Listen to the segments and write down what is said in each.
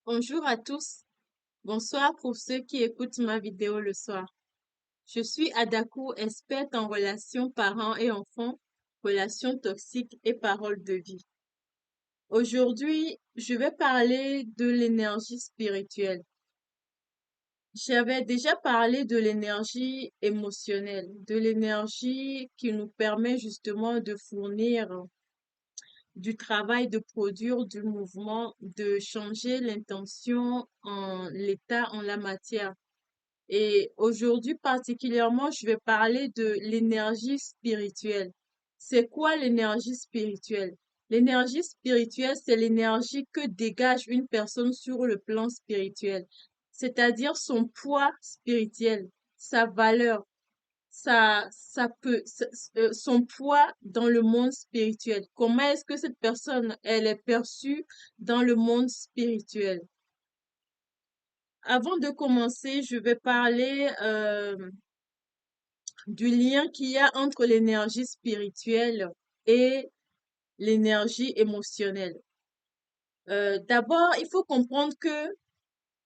Bonjour à tous, bonsoir pour ceux qui écoutent ma vidéo le soir. Je suis Adakou, experte en relations parents et enfants, relations toxiques et paroles de vie. Aujourd'hui, je vais parler de l'énergie spirituelle. J'avais déjà parlé de l'énergie émotionnelle, de l'énergie qui nous permet justement de fournir du travail, de produire du mouvement, de changer l'intention en l'état, en la matière. Et aujourd'hui particulièrement, je vais parler de l'énergie spirituelle. C'est quoi l'énergie spirituelle? L'énergie spirituelle, c'est l'énergie que dégage une personne sur le plan spirituel, c'est-à-dire son poids spirituel, sa valeur, son poids dans le monde spirituel. Comment est-ce que cette personne, elle est perçue dans le monde spirituel? Avant de commencer, je vais parler du lien qu'il y a entre l'énergie spirituelle et l'énergie émotionnelle. D'abord, il faut comprendre que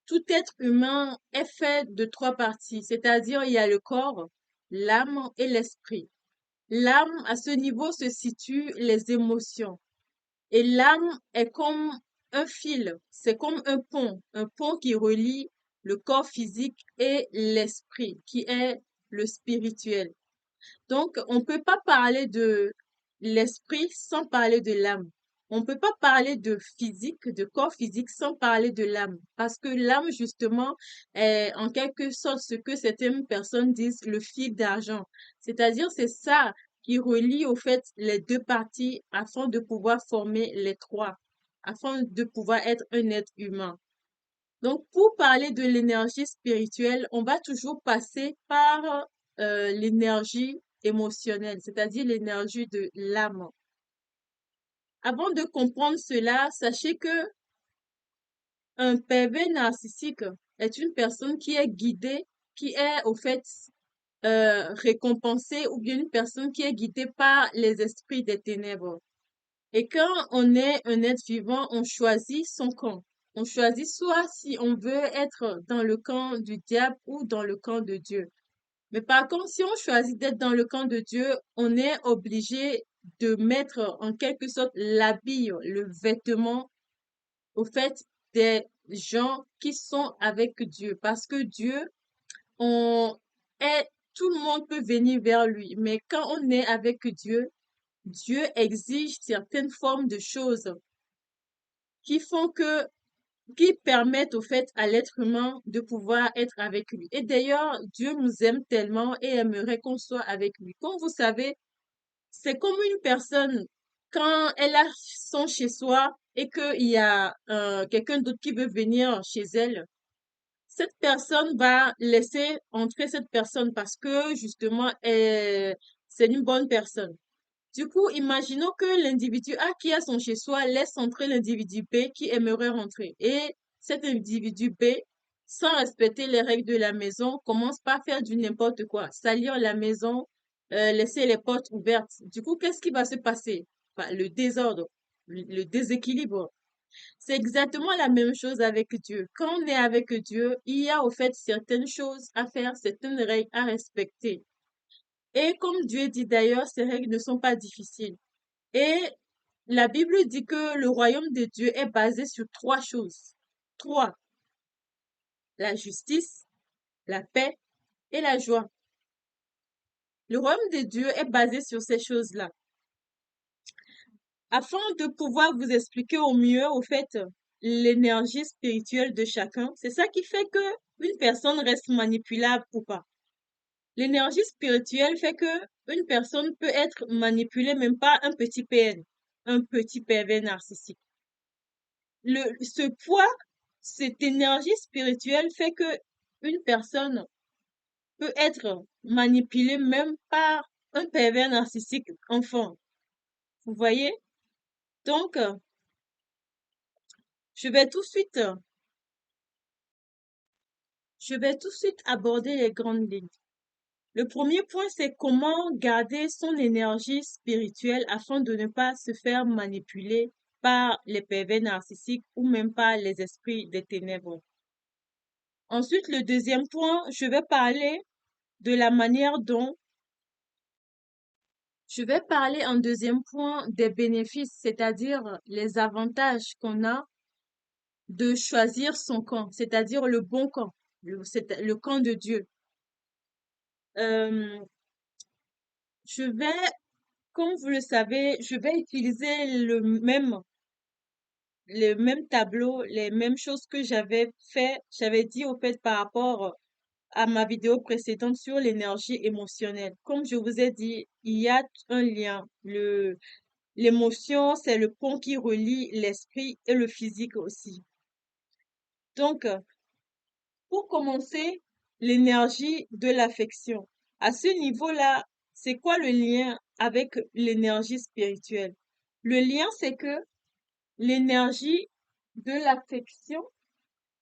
tout être humain est fait de trois parties, c'est-à-dire il y a le corps, l'âme et l'esprit. L'âme, à ce niveau, se situent les émotions. Et l'âme est comme un fil, c'est comme un pont qui relie le corps physique et l'esprit, qui est le spirituel. Donc, on ne peut pas parler de l'esprit sans parler de l'âme. On ne peut pas parler de physique, de corps physique sans parler de l'âme. Parce que l'âme, justement, est en quelque sorte ce que certaines personnes disent le fil d'argent. C'est-à-dire, c'est ça qui relie au fait les deux parties afin de pouvoir former les trois, afin de pouvoir être un être humain. Donc, pour parler de l'énergie spirituelle, on va toujours passer par l'énergie émotionnelle, c'est-à-dire l'énergie de l'âme. Avant de comprendre cela, sachez que un pervers narcissique est une personne qui est guidée, qui est au fait récompensée, ou bien une personne qui est guidée par les esprits des ténèbres. Et quand on est un être vivant, on choisit son camp. On choisit soit si on veut être dans le camp du diable ou dans le camp de Dieu. Mais par contre, si on choisit d'être dans le camp de Dieu, on est obligé de mettre en quelque sorte l'habit, le vêtement, au fait, des gens qui sont avec Dieu. Parce que Dieu, on est, tout le monde peut venir vers lui. Mais quand on est avec Dieu, Dieu exige certaines formes de choses qui font que, qui permettent au fait à l'être humain de pouvoir être avec lui. Et d'ailleurs, Dieu nous aime tellement et aimerait qu'on soit avec lui. Comme vous savez, c'est comme une personne, quand elle a son chez soi et qu'il y a quelqu'un d'autre qui veut venir chez elle, cette personne va laisser entrer cette personne parce que justement, c'est une bonne personne. Du coup, imaginons que l'individu A qui a son chez-soi laisse entrer l'individu B qui aimerait rentrer. Et cet individu B, sans respecter les règles de la maison, commence par faire du n'importe quoi, salir la maison, laisser les portes ouvertes. Du coup, qu'est-ce qui va se passer? Bah, le désordre, le déséquilibre. C'est exactement la même chose avec Dieu. Quand on est avec Dieu, il y a au fait certaines choses à faire, certaines règles à respecter. Et comme Dieu dit d'ailleurs, ces règles ne sont pas difficiles. Et la Bible dit que le royaume de Dieu est basé sur trois choses. Trois, la justice, la paix et la joie. Le royaume de Dieu est basé sur ces choses-là. Afin de pouvoir vous expliquer au mieux, au fait, l'énergie spirituelle de chacun, c'est ça qui fait que une personne reste manipulable ou pas. L'énergie spirituelle fait que une personne peut être manipulée même par un petit PN, un petit pervers narcissique. Ce poids, cette énergie spirituelle fait que une personne peut être manipulée même par un pervers narcissique enfant. Vous voyez? Donc, je vais tout de suite, je vais tout de suite aborder les grandes lignes. Le premier point, c'est comment garder son énergie spirituelle afin de ne pas se faire manipuler par les pervers narcissiques ou même par les esprits des ténèbres. Ensuite, le deuxième point, je vais parler en deuxième point des bénéfices, c'est-à-dire les avantages qu'on a de choisir son camp, c'est-à-dire le bon camp, le camp de Dieu. Euh, je vais, comme vous le savez, je vais utiliser le même tableau, les mêmes choses que j'avais dit au fait par rapport à ma vidéo précédente sur l'énergie émotionnelle. Comme je vous ai dit, il y a un lien. L'émotion, c'est le pont qui relie l'esprit et le physique aussi. Donc, pour commencer, l'énergie de l'affection. À ce niveau-là, c'est quoi le lien avec l'énergie spirituelle? Le lien, c'est que l'énergie de l'affection,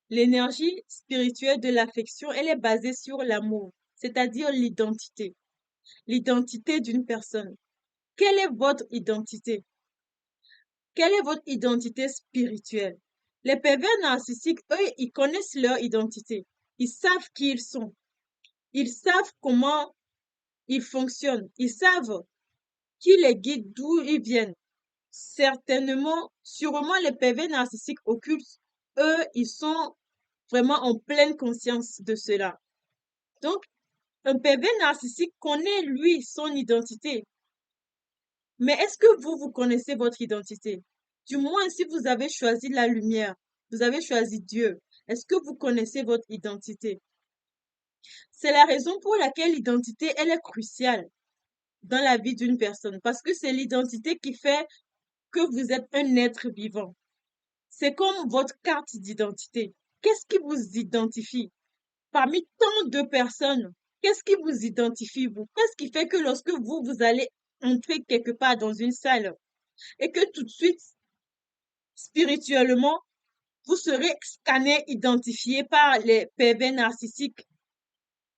l'énergie spirituelle de l'affection, elle est basée sur l'amour, c'est-à-dire l'identité d'une personne. Quelle est votre identité? Quelle est votre identité spirituelle? Les pervers narcissiques, eux, ils connaissent leur identité. Ils savent qui ils sont. Ils savent comment ils fonctionnent. Ils savent qui les guide, d'où ils viennent. Certainement, sûrement, les pervers narcissiques occultes, eux, ils sont vraiment en pleine conscience de cela. Donc, un pervers narcissique connaît, lui, son identité. Mais est-ce que vous connaissez votre identité? Du moins, si vous avez choisi la lumière, vous avez choisi Dieu, est-ce que vous connaissez votre identité? C'est la raison pour laquelle l'identité, elle est cruciale dans la vie d'une personne, parce que c'est l'identité qui fait que vous êtes un être vivant. C'est comme votre carte d'identité. Qu'est-ce qui vous identifie? Parmi tant de personnes, qu'est-ce qui vous identifie, vous? Qu'est-ce qui fait que lorsque vous allez entrer quelque part dans une salle et que tout de suite, spirituellement, vous serez scanné, identifié par les pervers narcissiques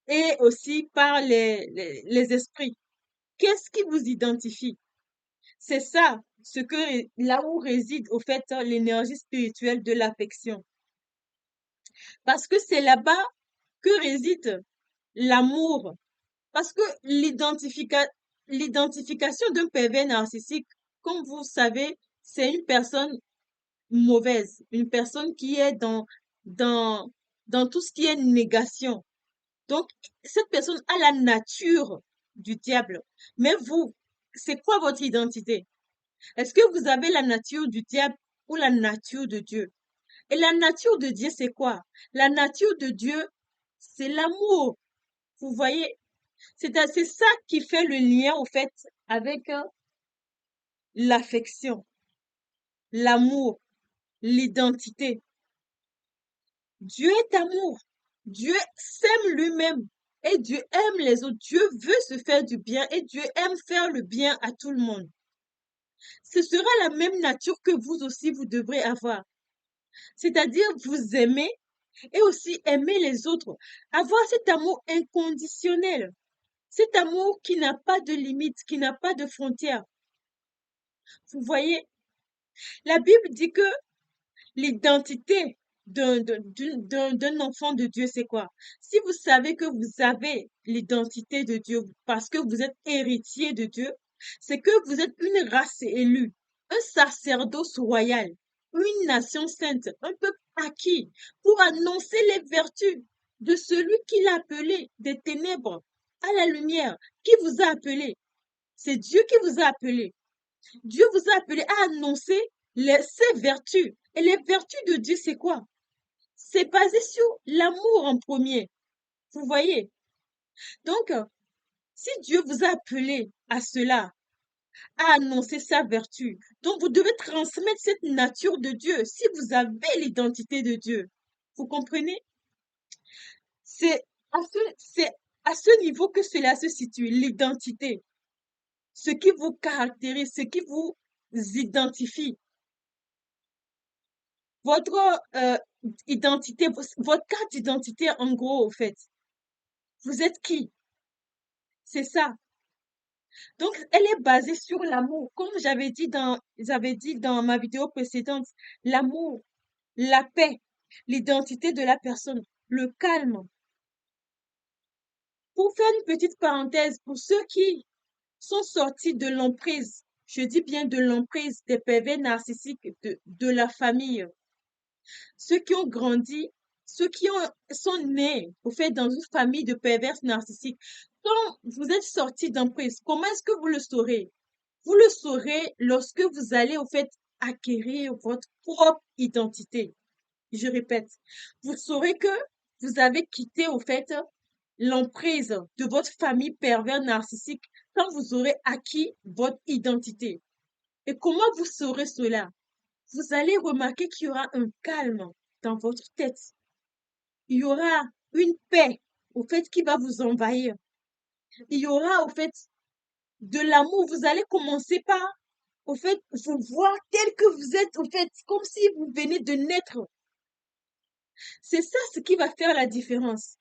et aussi par les esprits. Qu'est-ce qui vous identifie? C'est ça, là où réside au fait l'énergie spirituelle de l'affection. Parce que c'est là-bas que réside l'amour. Parce que l'identification d'un pervers narcissique, comme vous savez, c'est une personne mauvaise, une personne qui est dans, dans tout ce qui est négation. Donc, cette personne a la nature du diable. Mais vous, c'est quoi votre identité? Est-ce que vous avez la nature du diable ou la nature de Dieu? Et la nature de Dieu, c'est quoi? La nature de Dieu, c'est l'amour. Vous voyez? C'est ça qui fait le lien, au fait, avec l'affection, l'amour, l'identité. Dieu est amour. Dieu s'aime lui-même et Dieu aime les autres. Dieu veut se faire du bien et Dieu aime faire le bien à tout le monde. Ce sera la même nature que vous aussi, vous devrez avoir. C'est-à-dire vous aimer et aussi aimer les autres. Avoir cet amour inconditionnel. Cet amour qui n'a pas de limite, qui n'a pas de frontières. Vous voyez, la Bible dit que l'identité d'un enfant de Dieu, c'est quoi? Si vous savez que vous avez l'identité de Dieu parce que vous êtes héritier de Dieu, c'est que vous êtes une race élue, un sacerdoce royal, une nation sainte, un peuple acquis pour annoncer les vertus de celui qui l'a appelé des ténèbres à la lumière. Qui vous a appelé? C'est Dieu qui vous a appelé. Dieu vous a appelé à annoncer ses vertus. Et les vertus de Dieu, c'est quoi? C'est basé sur l'amour en premier. Vous voyez? Donc, si Dieu vous a appelé à cela, à annoncer sa vertu, donc vous devez transmettre cette nature de Dieu si vous avez l'identité de Dieu. Vous comprenez? C'est c'est à ce niveau que cela se situe, l'identité. Ce qui vous caractérise, ce qui vous identifie. Votre identité, votre carte d'identité, en gros, au fait. Vous êtes qui? C'est ça. Donc, elle est basée sur l'amour. Comme j'avais dit dans ma vidéo précédente, l'amour, la paix, l'identité de la personne, le calme. Pour faire une petite parenthèse, pour ceux qui sont sortis de l'emprise, je dis bien de l'emprise des pervers narcissiques de la famille, ceux qui ont grandi, sont nés, au fait, dans une famille de pervers narcissiques. Quand vous êtes sortis d'emprise, comment est-ce que vous le saurez? Vous le saurez lorsque vous allez, au fait, acquérir votre propre identité. Je répète, vous saurez que vous avez quitté, au fait, l'emprise de votre famille pervers narcissique quand vous aurez acquis votre identité. Et comment vous saurez cela? Vous allez remarquer qu'il y aura un calme dans votre tête. Il y aura une paix, au fait, qui va vous envahir. Il y aura, au fait, de l'amour. Vous allez commencer par, au fait, vous voir tel que vous êtes, au fait, comme si vous venez de naître. C'est ça ce qui va faire la différence.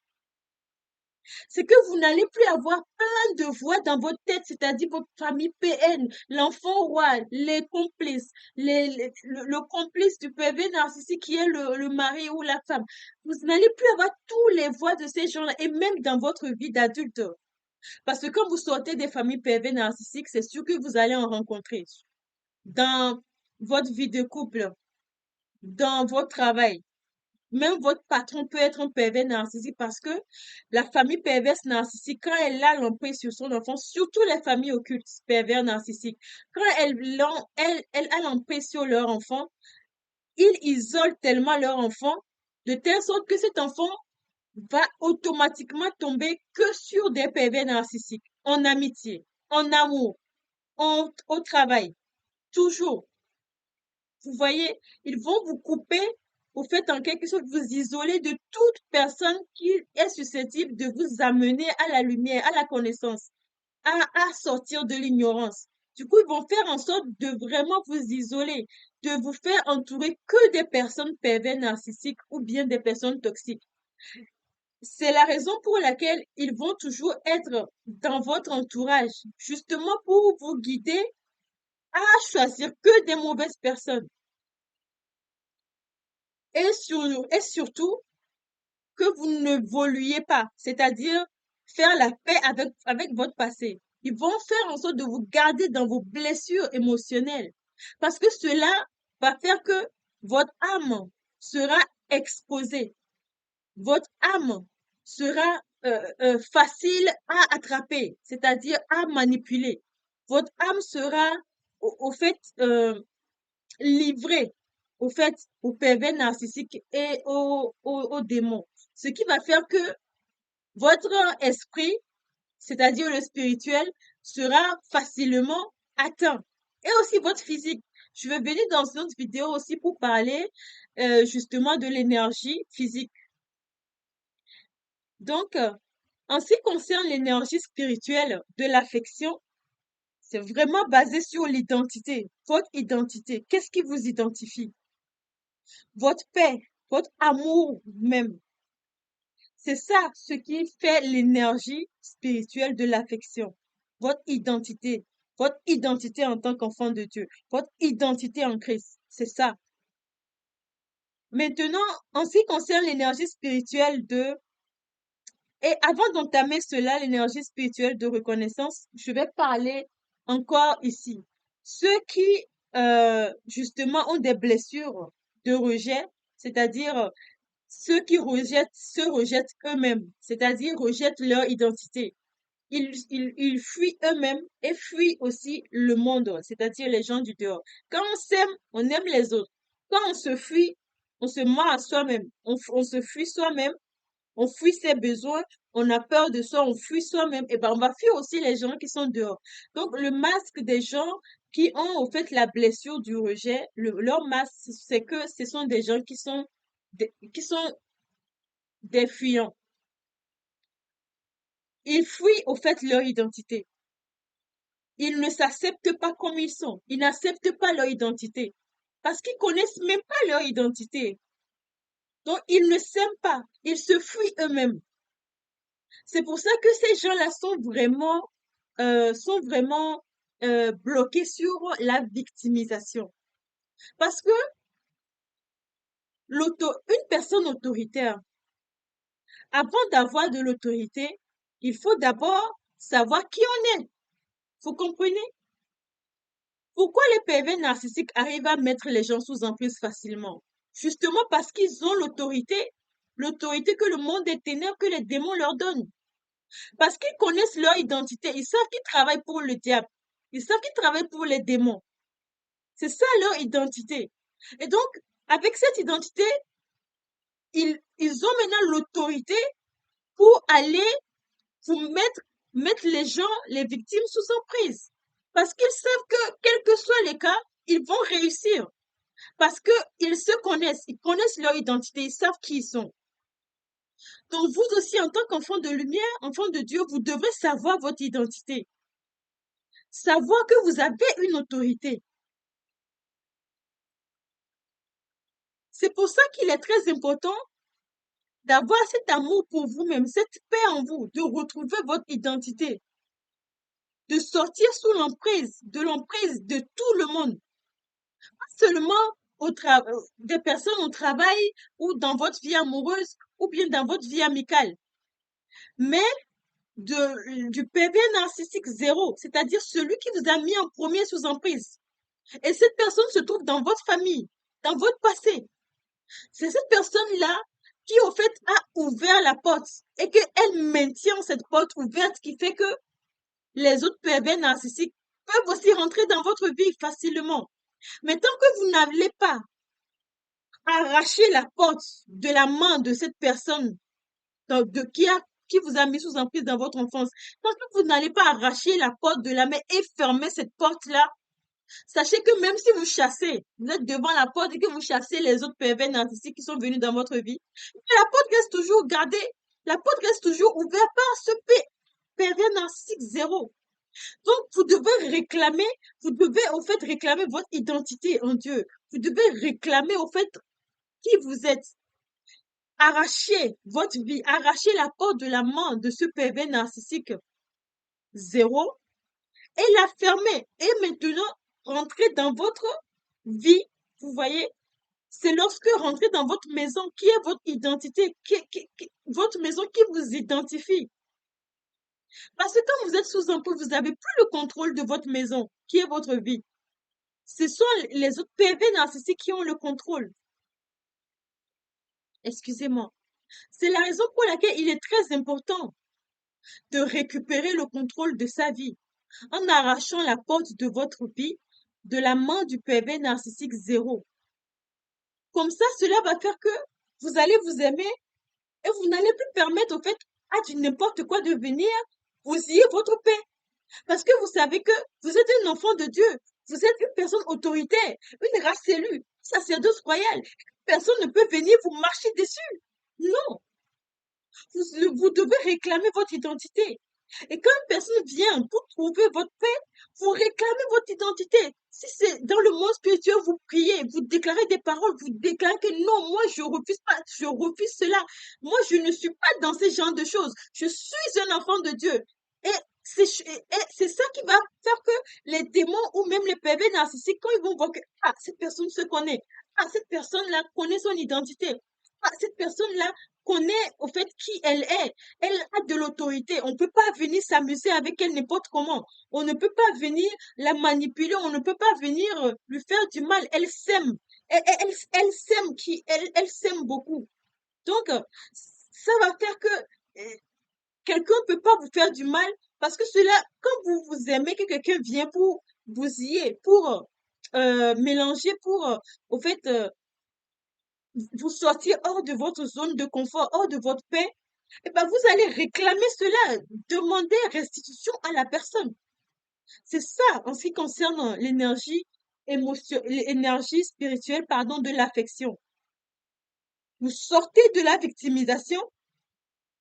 C'est que vous n'allez plus avoir plein de voix dans votre tête, c'est-à-dire votre famille PN, l'enfant roi, les complices, le complice du PV narcissique qui est le mari ou la femme. Vous n'allez plus avoir tous les voix de ces gens-là, et même dans votre vie d'adulte. Parce que quand vous sortez des familles PV narcissiques, c'est sûr que vous allez en rencontrer dans votre vie de couple, dans votre travail. Même votre patron peut être un pervers narcissique parce que la famille perverse narcissique, quand elle a l'emprise sur son enfant, surtout les familles occultes pervers narcissiques, quand elle a l'emprise sur leur enfant, ils isolent tellement leur enfant de telle sorte que cet enfant va automatiquement tomber que sur des pervers narcissiques, en amitié, en amour, au travail, toujours. Vous voyez, ils vont vous couper, au fait, en quelque sorte, vous isoler de toute personne qui est susceptible de vous amener à la lumière, à la connaissance, à sortir de l'ignorance. Du coup, ils vont faire en sorte de vraiment vous isoler, de vous faire entourer que des personnes pervers narcissiques ou bien des personnes toxiques. C'est la raison pour laquelle ils vont toujours être dans votre entourage, justement pour vous guider à choisir que des mauvaises personnes. Et surtout, que vous ne n'évoluiez pas, c'est-à-dire faire la paix avec votre passé. Ils vont faire en sorte de vous garder dans vos blessures émotionnelles parce que cela va faire que votre âme sera exposée. Votre âme sera facile à attraper, c'est-à-dire à manipuler. Votre âme sera au fait livrée au fait aux pervers narcissiques et aux démons. Ce qui va faire que votre esprit, c'est-à-dire le spirituel, sera facilement atteint. Et aussi votre physique. Je vais venir dans une autre vidéo aussi pour parler justement de l'énergie physique. Donc, en ce qui concerne l'énergie spirituelle de l'affection, c'est vraiment basé sur l'identité, votre identité. Qu'est-ce qui vous identifie? Votre paix, votre amour même. C'est ça ce qui fait l'énergie spirituelle de l'affection. Votre identité en tant qu'enfant de Dieu, votre identité en Christ. C'est ça. Maintenant, en ce qui concerne l'énergie spirituelle et avant d'entamer cela, l'énergie spirituelle de reconnaissance, je vais parler encore ici. Ceux qui, justement, ont des blessures de rejet, c'est-à-dire ceux qui se rejettent eux-mêmes, c'est-à-dire rejettent leur identité. Ils fuient eux-mêmes et fuient aussi le monde, c'est-à-dire les gens du dehors. Quand on s'aime, on aime les autres. Quand on se fuit, on se ment à soi-même. On se fuit soi-même, on fuit ses besoins, on a peur de soi, on fuit soi-même. Et ben, on va fuir aussi les gens qui sont dehors. Donc, le masque des gens qui ont, au fait, la blessure du rejet, leur masque, c'est que ce sont des gens qui sont des fuyants. Ils fuient au fait leur identité. Ils ne s'acceptent pas comme ils sont. Ils n'acceptent pas leur identité. Parce qu'ils connaissent même pas leur identité. Donc, ils ne s'aiment pas. Ils se fuient eux-mêmes. C'est pour ça que ces gens-là sont vraiment sont vraiment bloqués sur la victimisation. Parce que une personne autoritaire, avant d'avoir de l'autorité, il faut d'abord savoir qui on est. Vous comprenez? Pourquoi les pervers narcissiques arrivent à mettre les gens sous emprise facilement? Justement parce qu'ils ont l'autorité que le monde des ténèbres, que les démons leur donnent. Parce qu'ils connaissent leur identité, ils savent qu'ils travaillent pour le diable, ils savent qu'ils travaillent pour les démons. C'est ça leur identité. Et donc, avec cette identité, ils ont maintenant l'autorité pour aller vous mettre les gens, les victimes sous emprise. Parce qu'ils savent que, quels que soient les cas, ils vont réussir. Parce qu'ils se connaissent, ils connaissent leur identité, ils savent qui ils sont. Donc vous aussi, en tant qu'enfant de lumière, enfant de Dieu, vous devez savoir votre identité. Savoir que vous avez une autorité. C'est pour ça qu'il est très important d'avoir cet amour pour vous-même, cette paix en vous, de retrouver votre identité, de sortir sous l'emprise de tout le monde, pas seulement des personnes au travail ou dans votre vie amoureuse ou bien dans votre vie amicale, mais du PV narcissique zéro, c'est-à-dire celui qui vous a mis en premier sous emprise. Et cette personne se trouve dans votre famille, dans votre passé. C'est cette personne-là qui, au fait, a ouvert la porte et qu'elle maintient cette porte ouverte qui fait que les autres pervers narcissiques peuvent aussi rentrer dans votre vie facilement. Mais tant que vous n'allez pas arracher la porte de la main de cette personne qui vous a mis sous emprise dans votre enfance, tant que vous n'allez pas arracher la porte de la main et fermer cette porte-là, sachez que même si vous chassez, vous êtes devant la porte et que vous chassez les autres pervers narcissiques qui sont venus dans votre vie, la porte reste toujours gardée, la porte reste toujours ouverte par ce pervers narcissique zéro. Donc, vous devez au fait réclamer votre identité en Dieu. Vous devez réclamer au fait qui vous êtes. Arrachez votre vie, arrachez la porte de la main de ce pervers narcissique zéro et la fermer. Et maintenant, rentrez dans votre vie. Vous voyez, c'est lorsque rentrez dans votre maison qui est votre identité, votre maison qui vous identifie. Parce que quand vous êtes sous emprise, vous n'avez plus le contrôle de votre maison, qui est votre vie. Ce sont les autres pervers narcissiques qui ont le contrôle. Excusez-moi. C'est la raison pour laquelle il est très important de récupérer le contrôle de sa vie en arrachant la porte de votre vie de la main du pervers narcissique zéro. Comme ça, cela va faire que vous allez vous aimer et vous n'allez plus permettre au fait à du n'importe quoi de venir bousiller votre paix. Parce que vous savez que vous êtes un enfant de Dieu. Vous êtes une personne autoritaire, une race élue, sacerdoce royal. Personne ne peut venir vous marcher dessus. Non, vous devez réclamer votre identité. Et quand une personne vient pour trouver votre paix, vous réclamez votre identité. Si c'est dans le monde spirituel, vous priez, vous déclarez des paroles, vous déclarez que non, moi je refuse pas, je refuse cela. Moi je ne suis pas dans ce genre de choses. Je suis un enfant de Dieu. Et c'est ça qui va faire que les démons ou même les pervers narcissiques, quand ils vont voir que ah, cette personne se connaît, ah, cette personne-là connaît son identité, ah, cette personne-là connaît au fait qui elle est. Elle a de l'autorité. On ne peut pas venir s'amuser avec elle n'importe comment. On ne peut pas venir la manipuler. On ne peut pas venir lui faire du mal. Elle s'aime. Elle s'aime elle s'aime beaucoup. Donc, ça va faire que quelqu'un ne peut pas vous faire du mal parce que cela, quand vous vous aimez, que quelqu'un vient pour bousiller, pour mélanger, pour au fait vous sortir hors de votre zone de confort, hors de votre paix, eh ben vous allez réclamer cela, demander restitution à la personne. C'est ça en ce qui concerne l'énergie spirituelle, pardon, de l'affection. Vous sortez de la victimisation,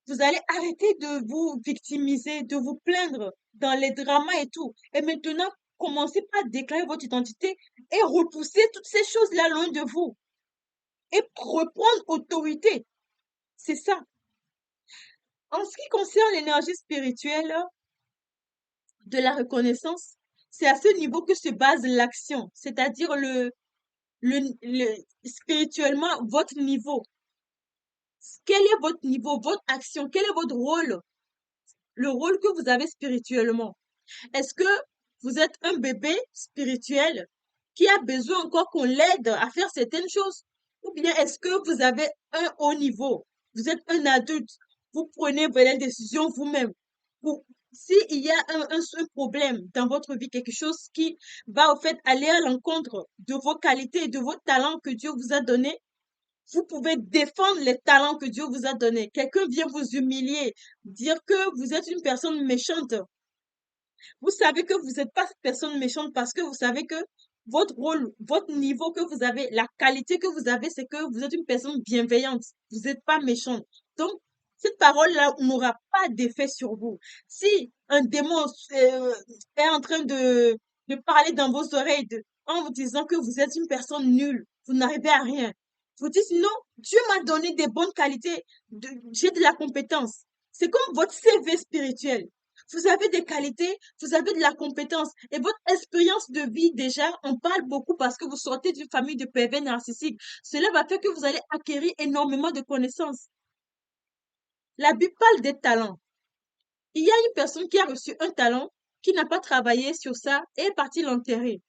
vous allez arrêter de vous victimiser, de vous plaindre dans les dramas et tout. Et maintenant, commencez par déclarer votre identité et repousser toutes ces choses-là loin de vous et reprendre autorité. C'est ça. En ce qui concerne l'énergie spirituelle, de la reconnaissance, c'est à ce niveau que se base l'action, c'est-à-dire spirituellement, votre niveau. Quel est votre niveau, votre action, quel est votre rôle, le rôle que vous avez spirituellement? Est-ce que vous êtes un bébé spirituel qui a besoin encore qu'on l'aide à faire certaines choses? Ou bien est-ce que vous avez un haut niveau? Vous êtes un adulte, vous prenez les décisions vous-même. S'il y a un problème dans votre vie, quelque chose qui va au fait aller à l'encontre de vos qualités et de vos talents que Dieu vous a donnés, vous pouvez défendre les talents que Dieu vous a donnés. Quelqu'un vient vous humilier, dire que vous êtes une personne méchante. Vous savez que vous n'êtes pas cette personne méchante parce que vous savez que votre rôle, votre niveau que vous avez, la qualité que vous avez, c'est que vous êtes une personne bienveillante. Vous n'êtes pas méchante. Donc, cette parole-là n'aura pas d'effet sur vous. Si un démon est en train de parler dans vos oreilles en vous disant que vous êtes une personne nulle, vous n'arrivez à rien, vous dites non, Dieu m'a donné des bonnes qualités, j'ai de la compétence. C'est comme votre CV spirituel. Vous avez des qualités, vous avez de la compétence et votre expérience de vie déjà, on parle beaucoup parce que vous sortez d'une famille de pervers narcissiques. Cela va faire que vous allez acquérir énormément de connaissances. La Bible parle des talents. Il y a une personne qui a reçu un talent, qui n'a pas travaillé sur ça et est partie l'enterrer.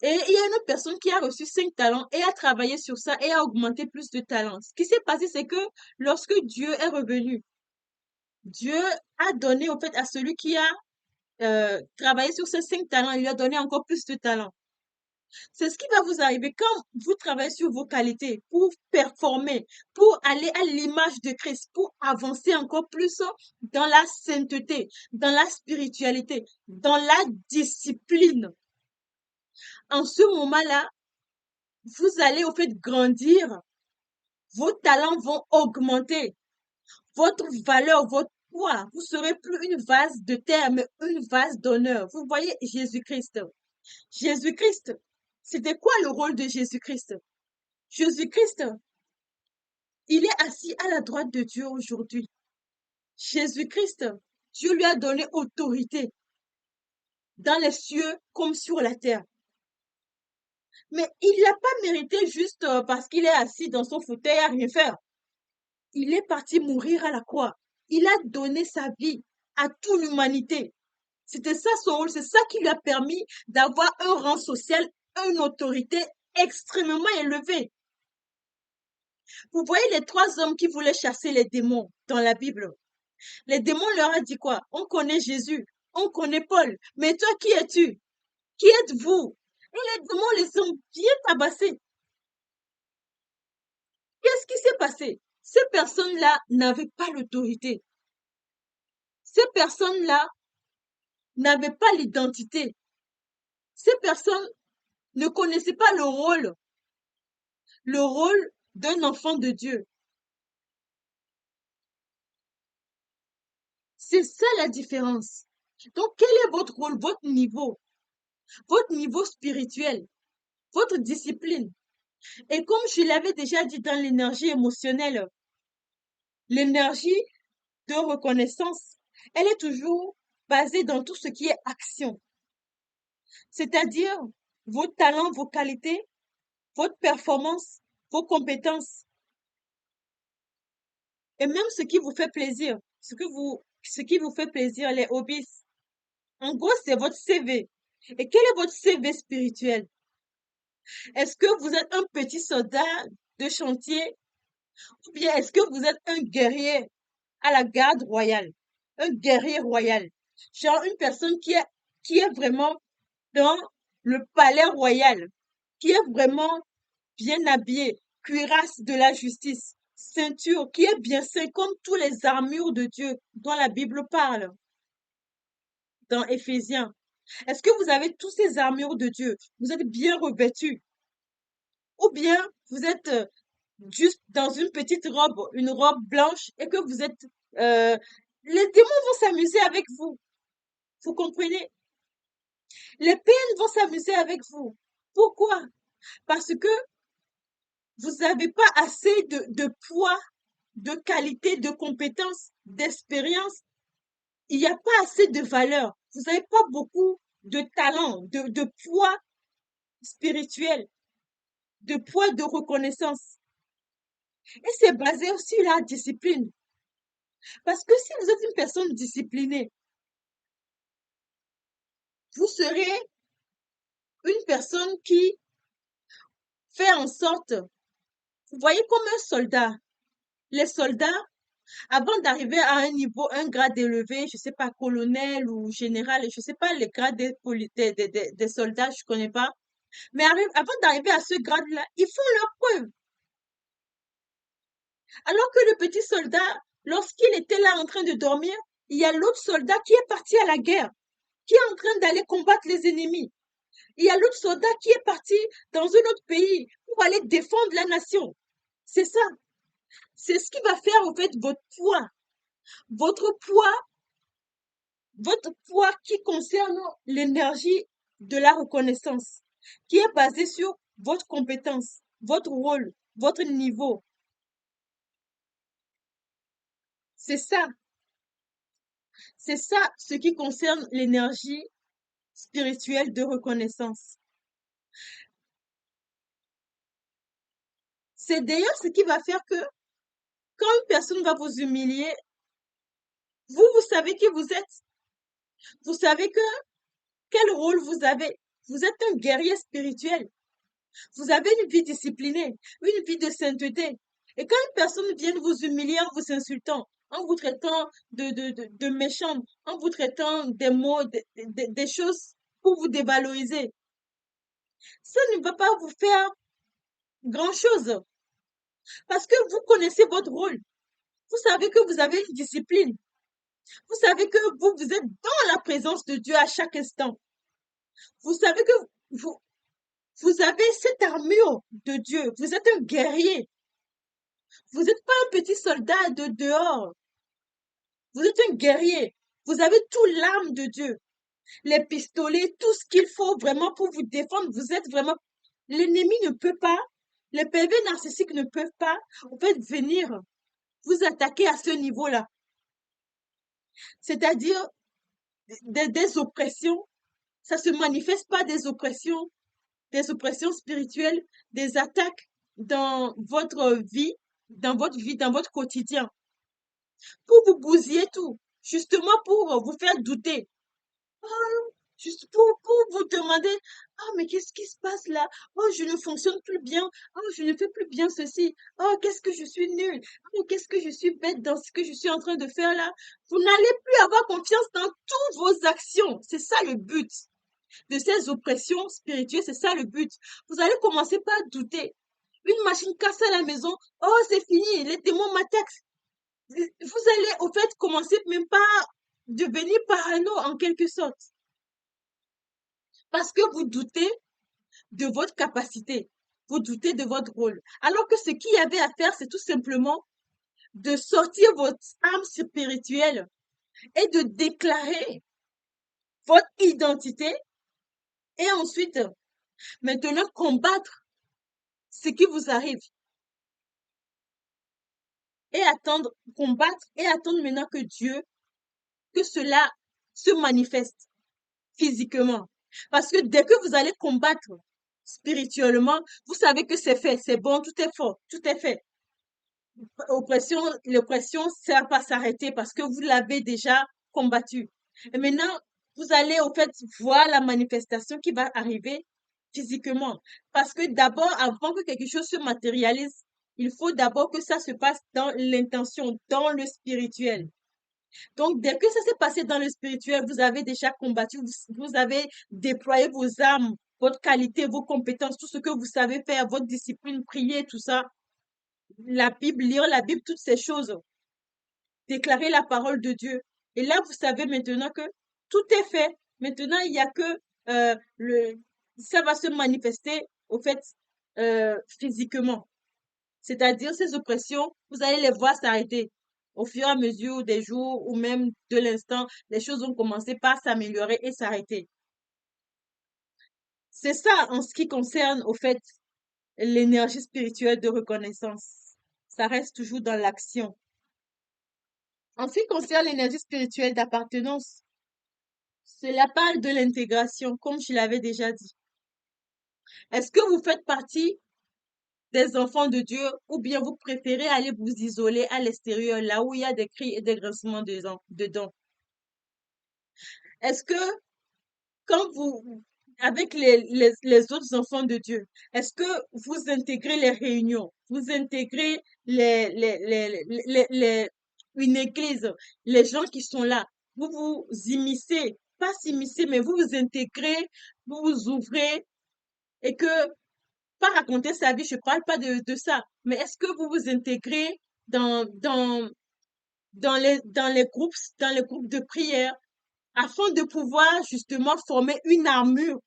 Et il y a une autre personne qui a reçu 5 talents et a travaillé sur ça et a augmenté plus de talents. Ce qui s'est passé, c'est que lorsque Dieu est revenu, Dieu a donné au fait à celui qui a travaillé sur ces 5 talents, il lui a donné encore plus de talents. C'est ce qui va vous arriver quand vous travaillez sur vos qualités pour performer, pour aller à l'image de Christ, pour avancer encore plus dans la sainteté, dans la spiritualité, dans la discipline. En ce moment-là, vous allez au fait grandir, vos talents vont augmenter, votre valeur, votre poids, vous serez plus une vase de terre, mais une vase d'honneur. Vous voyez Jésus-Christ. Jésus-Christ, c'était quoi le rôle de Jésus-Christ? Jésus-Christ, il est assis à la droite de Dieu aujourd'hui. Jésus-Christ, Dieu lui a donné autorité dans les cieux comme sur la terre. Mais il n'a pas mérité juste parce qu'il est assis dans son fauteuil à rien faire. Il est parti mourir à la croix. Il a donné sa vie à toute l'humanité. C'était ça son rôle, c'est ça qui lui a permis d'avoir un rang social, une autorité extrêmement élevée. Vous voyez les 3 hommes qui voulaient chasser les démons dans la Bible. Les démons leur a dit quoi? On connaît Jésus, on connaît Paul, mais toi qui es-tu? Qui êtes-vous? Et les démons les ont bien tabassés. Qu'est-ce qui s'est passé? Ces personnes-là n'avaient pas l'autorité. Ces personnes-là n'avaient pas l'identité. Ces personnes ne connaissaient pas le rôle d'un enfant de Dieu. C'est ça la différence. Donc, quel est votre rôle, votre niveau spirituel, votre discipline? Et comme je l'avais déjà dit dans l'énergie émotionnelle, l'énergie de reconnaissance, elle est toujours basée dans tout ce qui est action. C'est-à-dire vos talents, vos qualités, votre performance, vos compétences et même ce qui vous fait plaisir, ce qui vous fait plaisir, les hobbies. En gros, c'est votre CV. Et quel est votre CV spirituel? Est-ce que vous êtes un petit soldat de chantier ou bien est-ce que vous êtes un guerrier à la garde royale? Un guerrier royal. Genre une personne qui est vraiment dans le palais royal, qui est vraiment bien habillé, cuirasse de la justice, ceinture, qui est bien sain comme tous les armures de Dieu dont la Bible parle dans Éphésiens. Est-ce que vous avez tous ces armures de Dieu? Vous êtes bien revêtus? Ou bien vous êtes juste dans une petite robe, une robe blanche, et que vous êtes... les démons vont s'amuser avec vous. Vous comprenez? Les peines vont s'amuser avec vous. Pourquoi? Parce que vous n'avez pas assez de poids, de qualité, de compétences, d'expérience. Il n'y a pas assez de valeur vous n'avez pas beaucoup de talent, de poids spirituel, de poids de reconnaissance. Et c'est basé sur la discipline. Parce que si vous êtes une personne disciplinée, vous serez une personne qui fait en sorte, vous voyez comme un soldat. Les soldats, avant d'arriver à un niveau, un grade élevé, je sais pas, colonel ou général, je sais pas les grades des soldats, je connais pas. Mais avant d'arriver à ce grade-là, ils font leur preuve. Alors que le petit soldat, lorsqu'il était là en train de dormir, il y a l'autre soldat qui est parti à la guerre, qui est en train d'aller combattre les ennemis. Il y a l'autre soldat qui est parti dans un autre pays pour aller défendre la nation. C'est ça. C'est ce qui va faire, en fait, votre poids, votre poids qui concerne l'énergie de la reconnaissance, qui est basé sur votre compétence, votre rôle, votre niveau. C'est ça. C'est ça ce qui concerne l'énergie spirituelle de reconnaissance. C'est d'ailleurs ce qui va faire que quand une personne va vous humilier, vous savez qui vous êtes. Vous savez que quel rôle vous avez. Vous êtes un guerrier spirituel. Vous avez une vie disciplinée, une vie de sainteté. Et quand une personne vient vous humilier en vous insultant, en vous traitant de méchant, en vous traitant des mots, des choses pour vous dévaloriser, ça ne va pas vous faire grand-chose. Parce que vous connaissez votre rôle. Vous savez que vous avez une discipline. Vous savez que vous êtes dans la présence de Dieu à chaque instant. Vous savez que vous, vous avez cette armure de Dieu. Vous êtes un guerrier. Vous n'êtes pas un petit soldat de dehors. Vous êtes un guerrier. Vous avez tout l'arme de Dieu. Les pistolets, tout ce qu'il faut vraiment pour vous défendre. Vous êtes vraiment... L'ennemi ne peut pas, les PV narcissiques ne peuvent pas, en fait, venir vous attaquer à ce niveau-là. C'est-à-dire des oppressions. Ça se manifeste pas des oppressions spirituelles, des attaques dans votre vie, dans votre quotidien, pour vous bousiller tout, justement pour vous faire douter. Juste pour vous demander, ah, mais qu'est-ce qui se passe là? Oh, je ne fonctionne plus bien. Oh, je ne fais plus bien ceci. Oh, qu'est-ce que je suis nulle. Oh, qu'est-ce que je suis bête dans ce que je suis en train de faire là. Vous n'allez plus avoir confiance dans toutes vos actions. C'est ça le but de ces oppressions spirituelles. C'est ça le but. Vous allez commencer par douter. Une machine casse à la maison. Oh, c'est fini. Les démons m'attaquent. Vous allez, au fait, commencer même pas devenir parano en quelque sorte. Parce que vous doutez de votre capacité, vous doutez de votre rôle. Alors que ce qu'il y avait à faire, c'est tout simplement de sortir votre âme spirituelle et de déclarer votre identité et ensuite, maintenant, combattre ce qui vous arrive et attendre, combattre et attendre maintenant que Dieu, que cela se manifeste physiquement. Parce que dès que vous allez combattre spirituellement, vous savez que c'est fait, c'est bon, tout est fort, tout est fait. L'oppression ne sert pas à s'arrêter parce que vous l'avez déjà combattu. Et maintenant, vous allez au fait voir la manifestation qui va arriver physiquement. Parce que d'abord, avant que quelque chose se matérialise, il faut d'abord que ça se passe dans l'intention, dans le spirituel. Donc, dès que ça s'est passé dans le spirituel, vous avez déjà combattu, vous avez déployé vos armes, votre qualité, vos compétences, tout ce que vous savez faire, votre discipline, prier, tout ça, la Bible, lire la Bible, toutes ces choses, déclarer la parole de Dieu. Et là, vous savez maintenant que tout est fait. Maintenant, il n'y a que ça va se manifester au fait physiquement. C'est-à-dire ces oppressions, vous allez les voir s'arrêter. Au fur et à mesure des jours ou même de l'instant, les choses vont commencer par s'améliorer et s'arrêter. C'est ça en ce qui concerne au fait l'énergie spirituelle de reconnaissance. Ça reste toujours dans l'action. En ce qui concerne l'énergie spirituelle d'appartenance, Cela parle de l'intégration, comme je l'avais déjà dit. Est-ce que vous faites partie des enfants de Dieu ou bien vous préférez aller vous isoler à l'extérieur, là où il y a des cris et des grincements dedans? Est-ce que quand vous, avec les autres enfants de Dieu, est-ce que vous intégrez les réunions, vous intégrez une église, les gens qui sont là, vous vous immiscez, pas s'immiscer, mais vous vous intégrez, vous vous ouvrez et que, pas raconter sa vie, je parle pas de ça, mais est-ce que vous vous intégrez dans, dans, dans les groupes de prière afin de pouvoir justement former une armure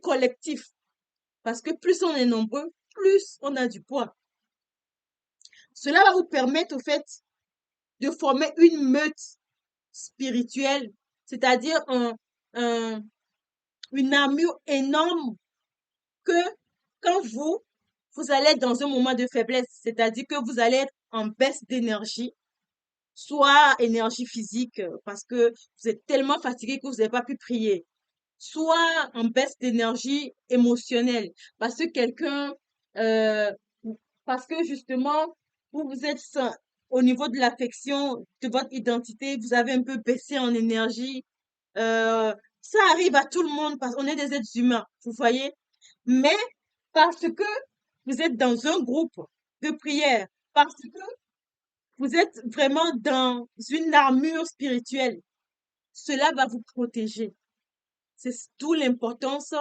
collective. Parce que plus on est nombreux, plus on a du poids. Cela va vous permettre, au fait, de former une meute spirituelle, c'est-à-dire un, une armure énorme que quand vous allez être dans un moment de faiblesse, c'est-à-dire que vous allez être en baisse d'énergie, soit énergie physique, parce que vous êtes tellement fatigué que vous n'avez pas pu prier, soit en baisse d'énergie émotionnelle, parce que euh, parce que justement, vous êtes au niveau de l'affection de votre identité, vous avez un peu baissé en énergie. Euh, Ça arrive à tout le monde parce qu'on est des êtres humains, vous voyez. Mais parce que vous êtes dans un groupe de prière, parce que vous êtes vraiment dans une armure spirituelle, cela va vous protéger. C'est d'où l'importance.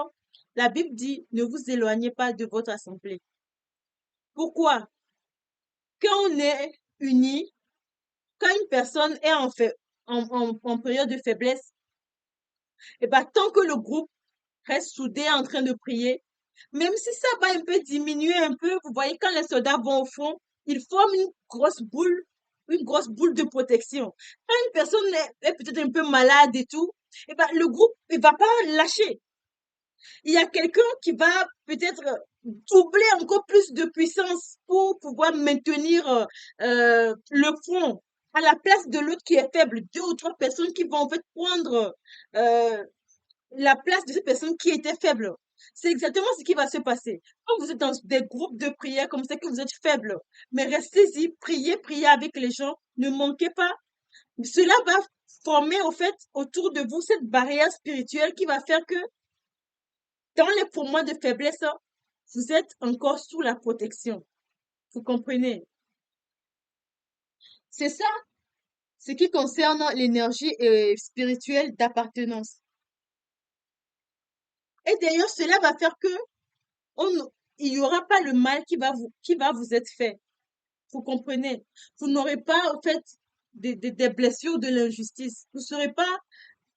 La Bible dit, ne vous éloignez pas de votre assemblée. Pourquoi? Quand on est unis, quand une personne est en période de faiblesse, et ben, tant que le groupe reste soudé en train de prier, même si ça va un peu diminuer un peu, vous voyez, quand les soldats vont au fond, ils forment une grosse boule de protection. Quand une personne est peut-être un peu malade et tout, et ben, le groupe, il va pas lâcher. Il y a quelqu'un qui va peut-être doubler encore plus de puissance pour pouvoir maintenir le front à la place de l'autre qui est faible. Deux ou trois personnes qui vont en fait prendre euh, la place de cette personne qui était faible. C'est exactement ce qui va se passer. Quand vous êtes dans des groupes de prière comme ça, que vous êtes faible, mais restez-y, priez, priez avec les gens, ne manquez pas. Cela va former, au fait, autour de vous cette barrière spirituelle qui va faire que dans les moments de faiblesse, vous êtes encore sous la protection. Vous comprenez? C'est ça ce qui concerne l'énergie spirituelle d'appartenance. Et d'ailleurs, cela va faire que il n'y aura pas le mal qui va vous être fait. Vous comprenez? Vous n'aurez pas, en fait, des blessures de l'injustice. Vous ne serez pas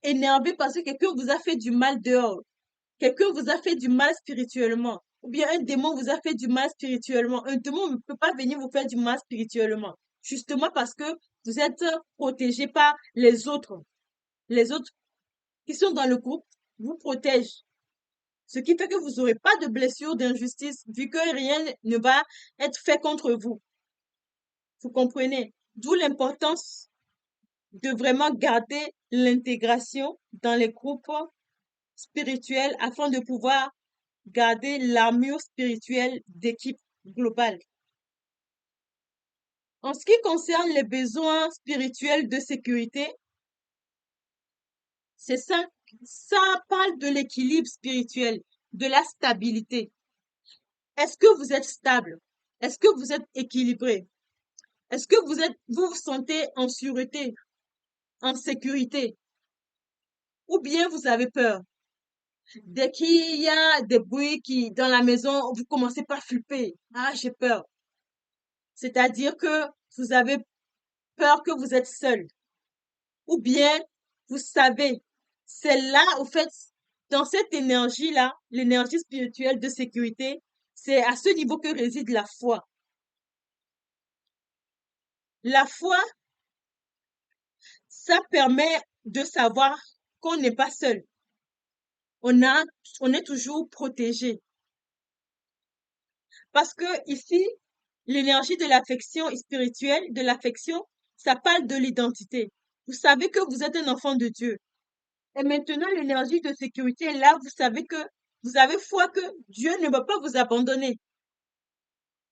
énervé parce que quelqu'un vous a fait du mal dehors. Quelqu'un vous a fait du mal spirituellement. Ou bien un démon vous a fait du mal spirituellement. Un démon ne peut pas venir vous faire du mal spirituellement. Justement parce que vous êtes protégé par les autres. Les autres qui sont dans le groupe vous protègent. Ce qui fait que vous n'aurez pas de blessure d'injustice vu que rien ne va être fait contre vous. Vous comprenez? D'où l'importance de vraiment garder l'intégration dans les groupes spirituels afin de pouvoir garder l'armure spirituelle d'équipe globale. En ce qui concerne les besoins spirituels de sécurité, c'est ça, ça parle de l'équilibre spirituel, de la stabilité. Est-ce que vous êtes stable? Est-ce que vous êtes équilibré? Est-ce que vous vous sentez en sûreté, en sécurité? Ou bien vous avez peur? Dès qu'il y a des bruits dans la maison, vous commencez par flipper. Ah, j'ai peur. C'est-à-dire que vous avez peur que vous êtes seul. Ou bien, vous savez, c'est là, au fait, dans cette énergie-là, l'énergie spirituelle de sécurité, c'est à ce niveau que réside la foi. La foi, ça permet de savoir qu'on n'est pas seul. On a, on est toujours protégé. Parce que ici, l'énergie de l'affection spirituelle, de l'affection, ça parle de l'identité. Vous savez que vous êtes un enfant de Dieu. Et maintenant, l'énergie de sécurité est là. Vous savez que vous avez foi que Dieu ne va pas vous abandonner.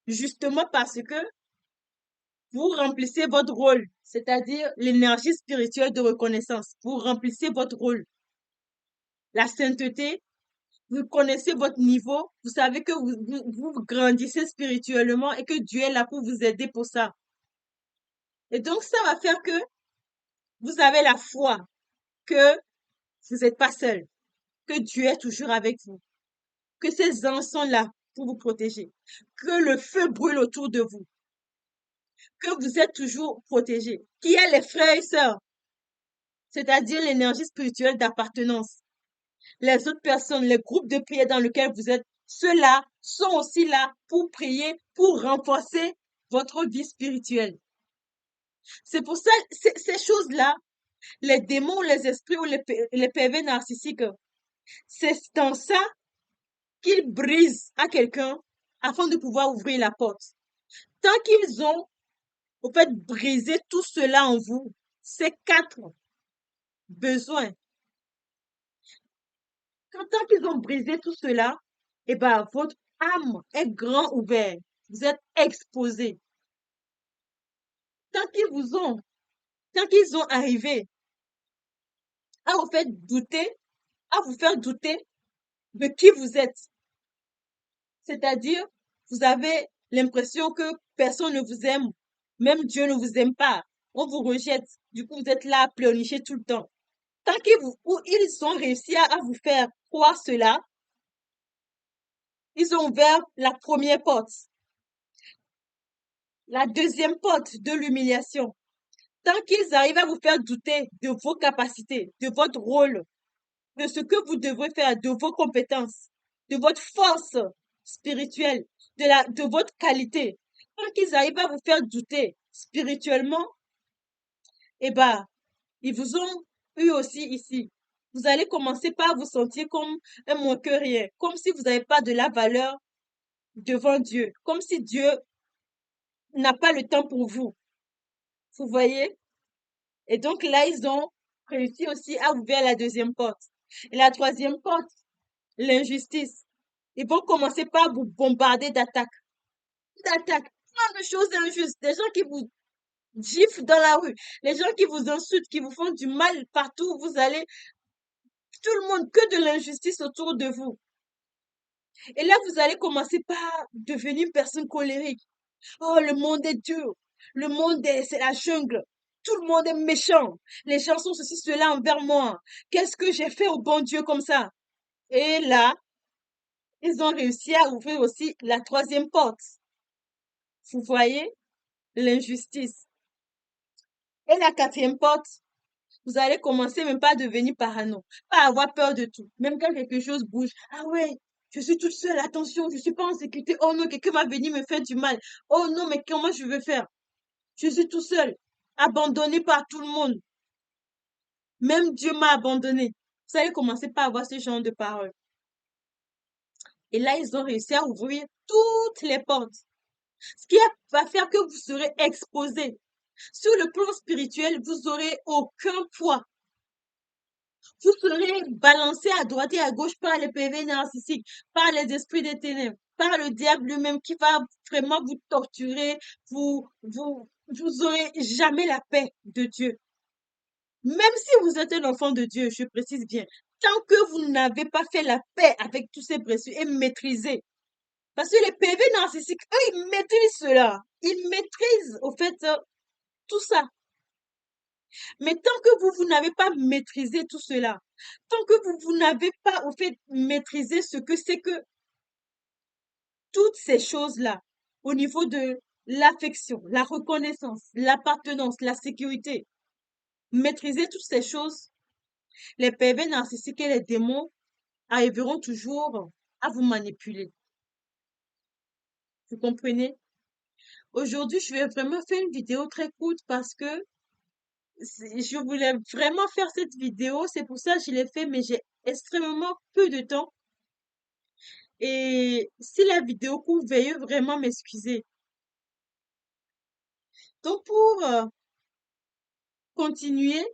Justement parce que vous remplissez votre rôle, c'est-à-dire l'énergie spirituelle de reconnaissance. Vous remplissez votre rôle. La sainteté, vous connaissez votre niveau. Vous savez que vous grandissez spirituellement et que Dieu est là pour vous aider pour ça. Et donc, ça va faire que vous avez la foi que vous n'êtes pas seul, que Dieu est toujours avec vous, que ses anges sont là pour vous protéger, que le feu brûle autour de vous, que vous êtes toujours protégé, qu'il y a les frères et sœurs, c'est-à-dire l'énergie spirituelle d'appartenance. Les autres personnes, les groupes de prière dans lesquels vous êtes, ceux-là sont aussi là pour prier, pour renforcer votre vie spirituelle. C'est pour ça, ces choses-là, les démons, les esprits ou les pervers narcissiques, c'est dans ça qu'ils brisent à quelqu'un afin de pouvoir ouvrir la porte. Tant qu'ils ont, au fait, brisé tout cela en vous, ces quatre besoins, tant qu'ils ont brisé tout cela, eh ben, votre âme est grand ouverte. Vous êtes exposé. Tant qu'ils vous ont, tant qu'ils ont arrivé à vous faire douter, à vous faire douter de qui vous êtes. C'est-à-dire, vous avez l'impression que personne ne vous aime, même Dieu ne vous aime pas. On vous rejette. Du coup, vous êtes là à pleurnicher tout le temps. Tant qu'ils ou ils ont réussi à vous faire croire cela, ils ont ouvert la première porte. La deuxième porte de l'humiliation. Tant qu'ils arrivent à vous faire douter de vos capacités, de votre rôle, de ce que vous devrez faire, de vos compétences, de votre force spirituelle, de votre qualité. Tant qu'ils arrivent à vous faire douter spirituellement, eh ben, ils vous ont eu aussi ici. Vous allez commencer par vous sentir comme un moins que rien, comme si vous n'avez pas de la valeur devant Dieu, comme si Dieu n'a pas le temps pour vous. Vous voyez? Et donc là, ils ont réussi aussi à ouvrir la deuxième porte. Et la troisième porte, l'injustice. Ils vont commencer par vous bombarder d'attaques. D'attaques. Plein de choses injustes. Des gens qui vous giflent dans la rue. Les gens qui vous insultent, qui vous font du mal partout où vous allez. Tout le monde, que de l'injustice autour de vous. Et là, vous allez commencer par devenir une personne colérique. Oh, le monde est dur. C'est la jungle. Tout le monde est méchant. Les gens sont ceci, cela envers moi. Qu'est-ce que j'ai fait au bon Dieu comme ça? Et là, ils ont réussi à ouvrir aussi la troisième porte. Vous voyez? L'injustice. Et la quatrième porte, vous allez commencer même pas à devenir parano, pas à avoir peur de tout. Même quand quelque chose bouge. Ah ouais, je suis toute seule, attention, je suis pas en sécurité. Oh non, quelqu'un va venir me faire du mal. Oh non, mais comment je vais faire? Je suis tout seul, abandonné par tout le monde. Même Dieu m'a abandonné. Vous allez commencer par avoir ce genre de paroles. Et là, ils ont réussi à ouvrir toutes les portes. Ce qui va faire que vous serez exposé. Sur le plan spirituel, vous aurez aucun poids. Vous serez balancé à droite et à gauche par les PV narcissiques, par les esprits des ténèbres, par le diable lui-même qui va vraiment vous torturer. Vous aurez jamais la paix de Dieu. Même si vous êtes un enfant de Dieu, je précise bien, tant que vous n'avez pas fait la paix avec tous ces blessures et maîtrisé. Parce que les PV narcissiques, eux, ils maîtrisent cela. Ils maîtrisent, au fait, tout ça. Mais tant que vous n'avez pas maîtrisé tout cela, tant que vous n'avez pas, au fait, maîtrisé ce que c'est que toutes ces choses-là, au niveau de l'affection, la reconnaissance, l'appartenance, la sécurité, maîtriser toutes ces choses, les pervers narcissiques et les démons arriveront toujours à vous manipuler. Vous comprenez? Aujourd'hui, je vais vraiment faire une vidéo très courte parce que je voulais vraiment faire cette vidéo. C'est pour ça que je l'ai fait, mais j'ai extrêmement peu de temps. Et si la vidéo court, veuillez vraiment m'excuser. Donc, pour continuer,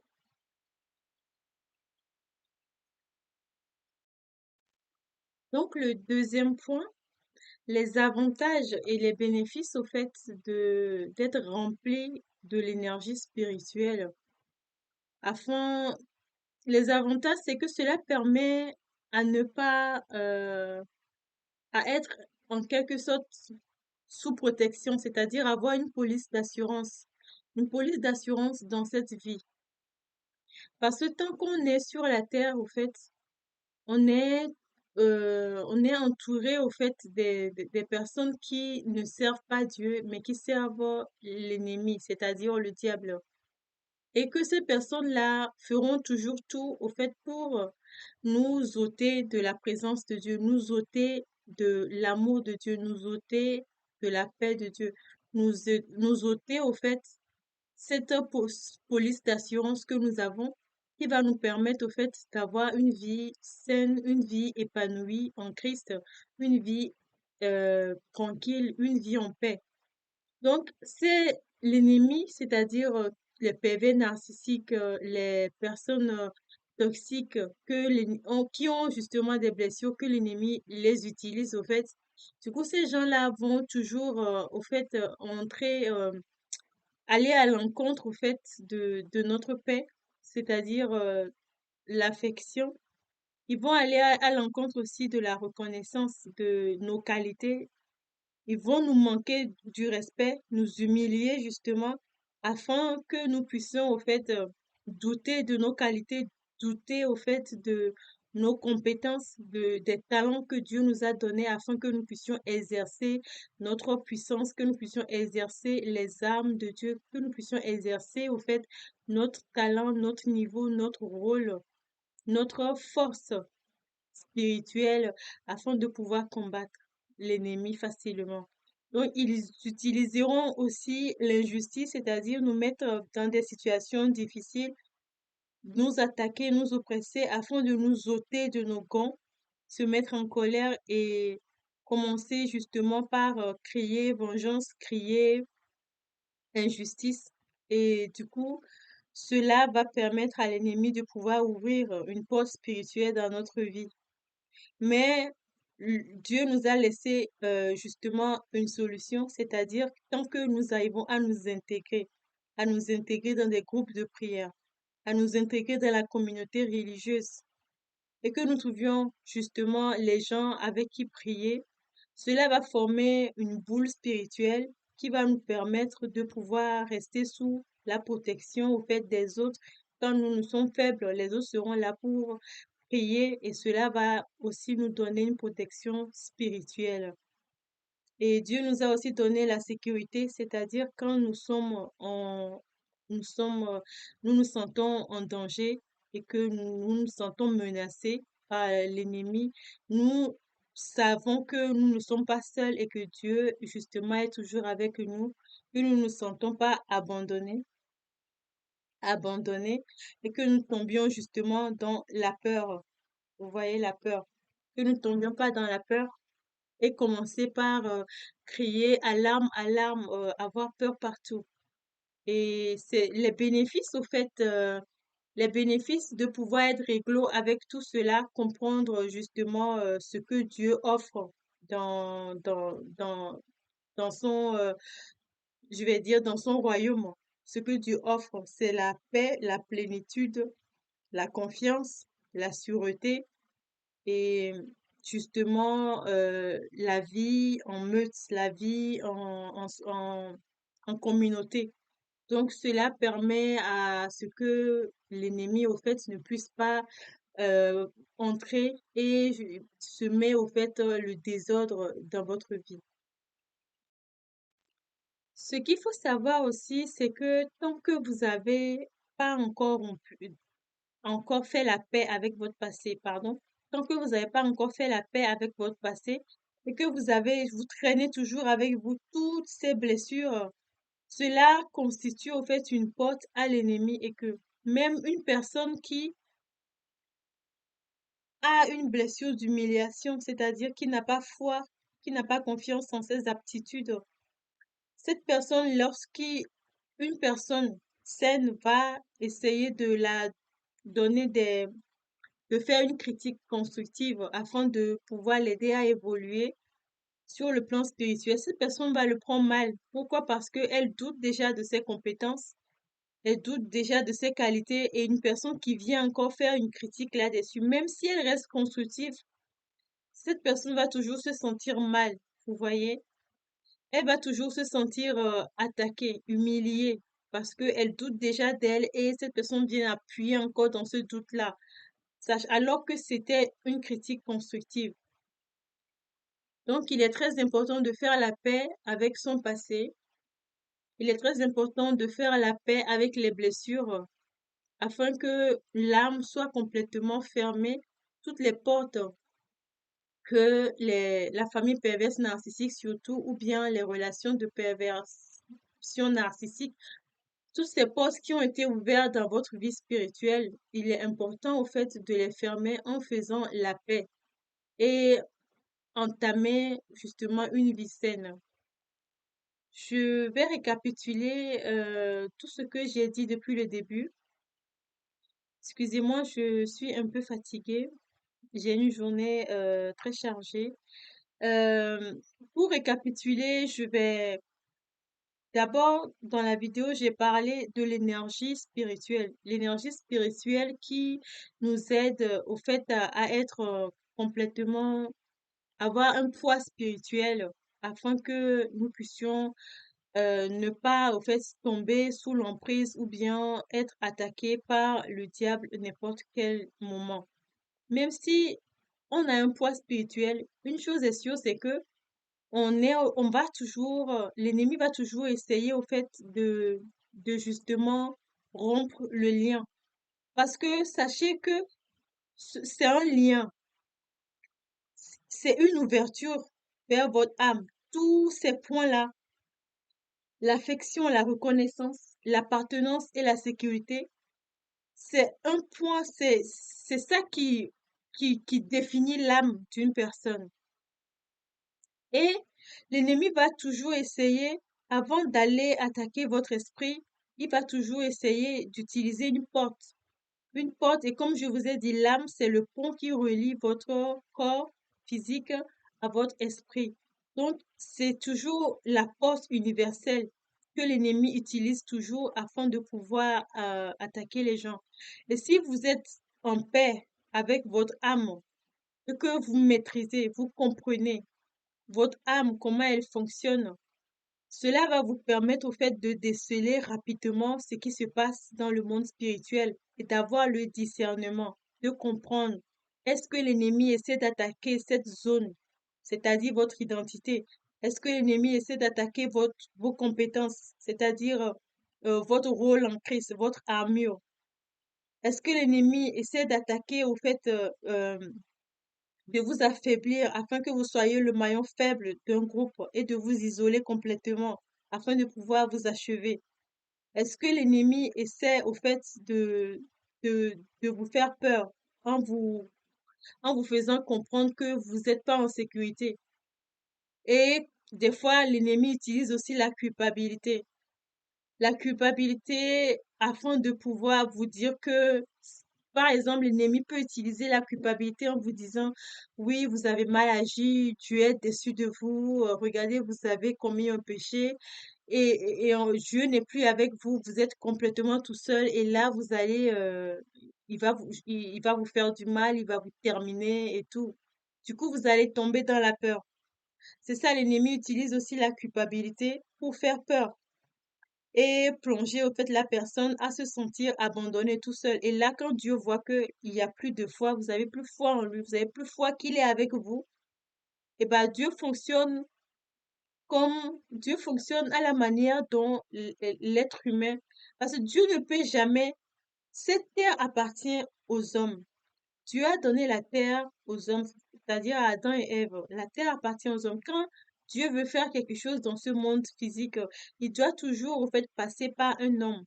Donc, le deuxième point, les avantages et les bénéfices au fait d'être rempli de l'énergie spirituelle. Afin, les avantages, c'est que cela permet à ne pas, à être en quelque sorte sous protection, c'est-à-dire avoir une police d'assurance dans cette vie. Parce que tant qu'on est sur la terre, au fait, on est, on est entouré, au fait, des personnes qui ne servent pas Dieu, mais qui servent l'ennemi, c'est-à-dire le diable. Et que ces personnes-là feront toujours tout, au fait, pour nous ôter de la présence de Dieu, nous ôter de l'amour de Dieu, nous ôter de la paix de Dieu, nous ôter, au fait, cette police d'assurance que nous avons qui va nous permettre au fait d'avoir une vie saine, une vie épanouie en Christ, une vie tranquille, une vie en paix. Donc, c'est l'ennemi, c'est-à-dire les PV narcissiques, les personnes toxiques qui ont justement des blessures, que l'ennemi les utilise au fait. Du coup, ces gens-là vont toujours au fait entrer aller à l'encontre, au fait, de notre paix, c'est-à-dire l'affection. Ils vont aller à l'encontre aussi de la reconnaissance de nos qualités. Ils vont nous manquer du respect, nous humilier justement, afin que nous puissions, au fait, douter de nos qualités, douter, au fait, de nos compétences, des talents que Dieu nous a donnés, afin que nous puissions exercer notre puissance, que nous puissions exercer les armes de Dieu, que nous puissions exercer, au fait, notre talent, notre niveau, notre rôle, notre force spirituelle, afin de pouvoir combattre l'ennemi facilement. Donc, ils utiliseront aussi l'injustice, c'est-à-dire nous mettre dans des situations difficiles, nous attaquer, nous oppresser, afin de nous ôter de nos gonds, se mettre en colère et commencer justement par crier vengeance, crier injustice. Et du coup, cela va permettre à l'ennemi de pouvoir ouvrir une porte spirituelle dans notre vie. Mais Dieu nous a laissé justement une solution, c'est-à-dire tant que nous arrivons à nous intégrer dans des groupes de prière, à nous intégrer dans la communauté religieuse, et que nous trouvions justement les gens avec qui prier, cela va former une boule spirituelle qui va nous permettre de pouvoir rester sous la protection au fait des autres. Quand nous sommes faibles, les autres seront là pour prier et cela va aussi nous donner une protection spirituelle. Et Dieu nous a aussi donné la sécurité, c'est-à-dire quand nous sommes, nous nous sentons en danger et que nous nous sentons menacés par l'ennemi, nous savons que nous ne sommes pas seuls et que Dieu, justement, est toujours avec nous, que nous ne nous sentons pas abandonnés et que nous tombions justement dans la peur. Vous voyez la peur. Que nous ne tombions pas dans la peur et commencer par crier alarme, alarme, avoir peur partout. Et c'est les bénéfices, au fait, les bénéfices de pouvoir être réglo avec tout cela, comprendre justement ce que Dieu offre dans, dans, dans, dans son, je vais dire, dans son royaume. Ce que Dieu offre, c'est la paix, la plénitude, la confiance, la sûreté, et justement la vie en meute, la vie en communauté. Donc cela permet à ce que l'ennemi au fait ne puisse pas euh, entrer et semer au fait le désordre dans votre vie. Ce qu'il faut savoir aussi, c'est que tant que vous avez pas encore fait la paix avec votre passé, pardon, tant que vous n'avez pas encore fait la paix avec votre passé et que vous traînez toujours avec vous toutes ces blessures, cela constitue au fait une porte à l'ennemi et que même une personne qui a une blessure d'humiliation, c'est-à-dire qui n'a pas foi, qui n'a pas confiance en ses aptitudes, cette personne, lorsqu'une personne saine va essayer de la donner de faire une critique constructive afin de pouvoir l'aider à évoluer sur le plan spirituel, cette personne va le prendre mal. Pourquoi? Parce qu'elle doute déjà de ses compétences, elle doute déjà de ses qualités et une personne qui vient encore faire une critique là-dessus, même si elle reste constructive, cette personne va toujours se sentir mal, vous voyez? Elle va toujours se sentir attaquée, humiliée, parce qu'elle doute déjà d'elle et cette personne vient appuyer encore dans ce doute-là, alors que c'était une critique constructive. Donc, il est très important de faire la paix avec son passé. Il est très important de faire la paix avec les blessures afin que l'âme soit complètement fermée. Toutes les portes que la famille perverse narcissique surtout, ou bien les relations de perversion narcissique, toutes ces portes qui ont été ouvertes dans votre vie spirituelle, il est important au fait de les fermer en faisant la paix et entamer justement une vie saine. Je vais récapituler tout ce que j'ai dit depuis le début. Excusez-moi, je suis un peu fatiguée. J'ai une journée très chargée. Euh, pour récapituler, je vais d'abord, dans la vidéo, j'ai parlé de l'énergie spirituelle. L'énergie spirituelle qui nous aide au fait à être complètement, avoir un poids spirituel afin que nous puissions ne pas au fait tomber sous l'emprise ou bien être attaqué par le diable à n'importe quel moment. Même si on a un poids spirituel, une chose est sûre, c'est que on va toujours, l'ennemi va toujours essayer au fait de justement rompre le lien. Parce que sachez que c'est un lien, c'est une ouverture vers votre âme. Tous ces points-là, l'affection, la reconnaissance, l'appartenance et la sécurité, c'est un point, c'est ça qui définit l'âme d'une personne. Et l'ennemi va toujours essayer, avant d'aller attaquer votre esprit, il va toujours essayer d'utiliser une porte. Une porte, et comme je vous ai dit, l'âme, c'est le pont qui relie votre corps physique à votre esprit. Donc, c'est toujours la porte universelle que l'ennemi utilise toujours afin de pouvoir attaquer les gens. Et si vous êtes en paix avec votre âme, et que vous maîtrisez, vous comprenez votre âme, comment elle fonctionne, cela va vous permettre au fait de déceler rapidement ce qui se passe dans le monde spirituel et d'avoir le discernement, de comprendre est-ce que l'ennemi essaie d'attaquer cette zone, c'est-à-dire votre identité? Est-ce que l'ennemi essaie d'attaquer vos compétences, c'est-à-dire votre rôle en Christ, votre armure? Est-ce que l'ennemi essaie d'attaquer au fait de vous affaiblir afin que vous soyez le maillon faible d'un groupe et de vous isoler complètement afin de pouvoir vous achever? Est-ce que l'ennemi essaie au fait de vous faire peur en en vous faisant comprendre que vous n'êtes pas en sécurité? Et des fois, l'ennemi utilise aussi la culpabilité. La culpabilité afin de pouvoir vous dire que, par exemple, l'ennemi peut utiliser la culpabilité en vous disant, oui, vous avez mal agi, Dieu est déçu de vous, regardez, vous avez commis un péché Dieu n'est plus avec vous, vous êtes complètement tout seul et là, vous allez, il va vous faire du mal, il va vous terminer et tout. Du coup, vous allez tomber dans la peur. C'est ça, l'ennemi utilise aussi la culpabilité pour faire peur et plonger au fait la personne à se sentir abandonnée tout seul. Et là, quand Dieu voit que il y a plus de foi, vous avez plus foi en lui, vous avez plus foi qu'il est avec vous, et ben Dieu fonctionne à la manière dont l'être humain, parce que Dieu ne peut jamais, cette terre appartient aux hommes. Dieu a donné la terre aux hommes, c'est-à-dire à Adam et Ève. La terre appartient aux hommes. Quand Dieu veut faire quelque chose dans ce monde physique, il doit toujours, au fait, passer par un homme.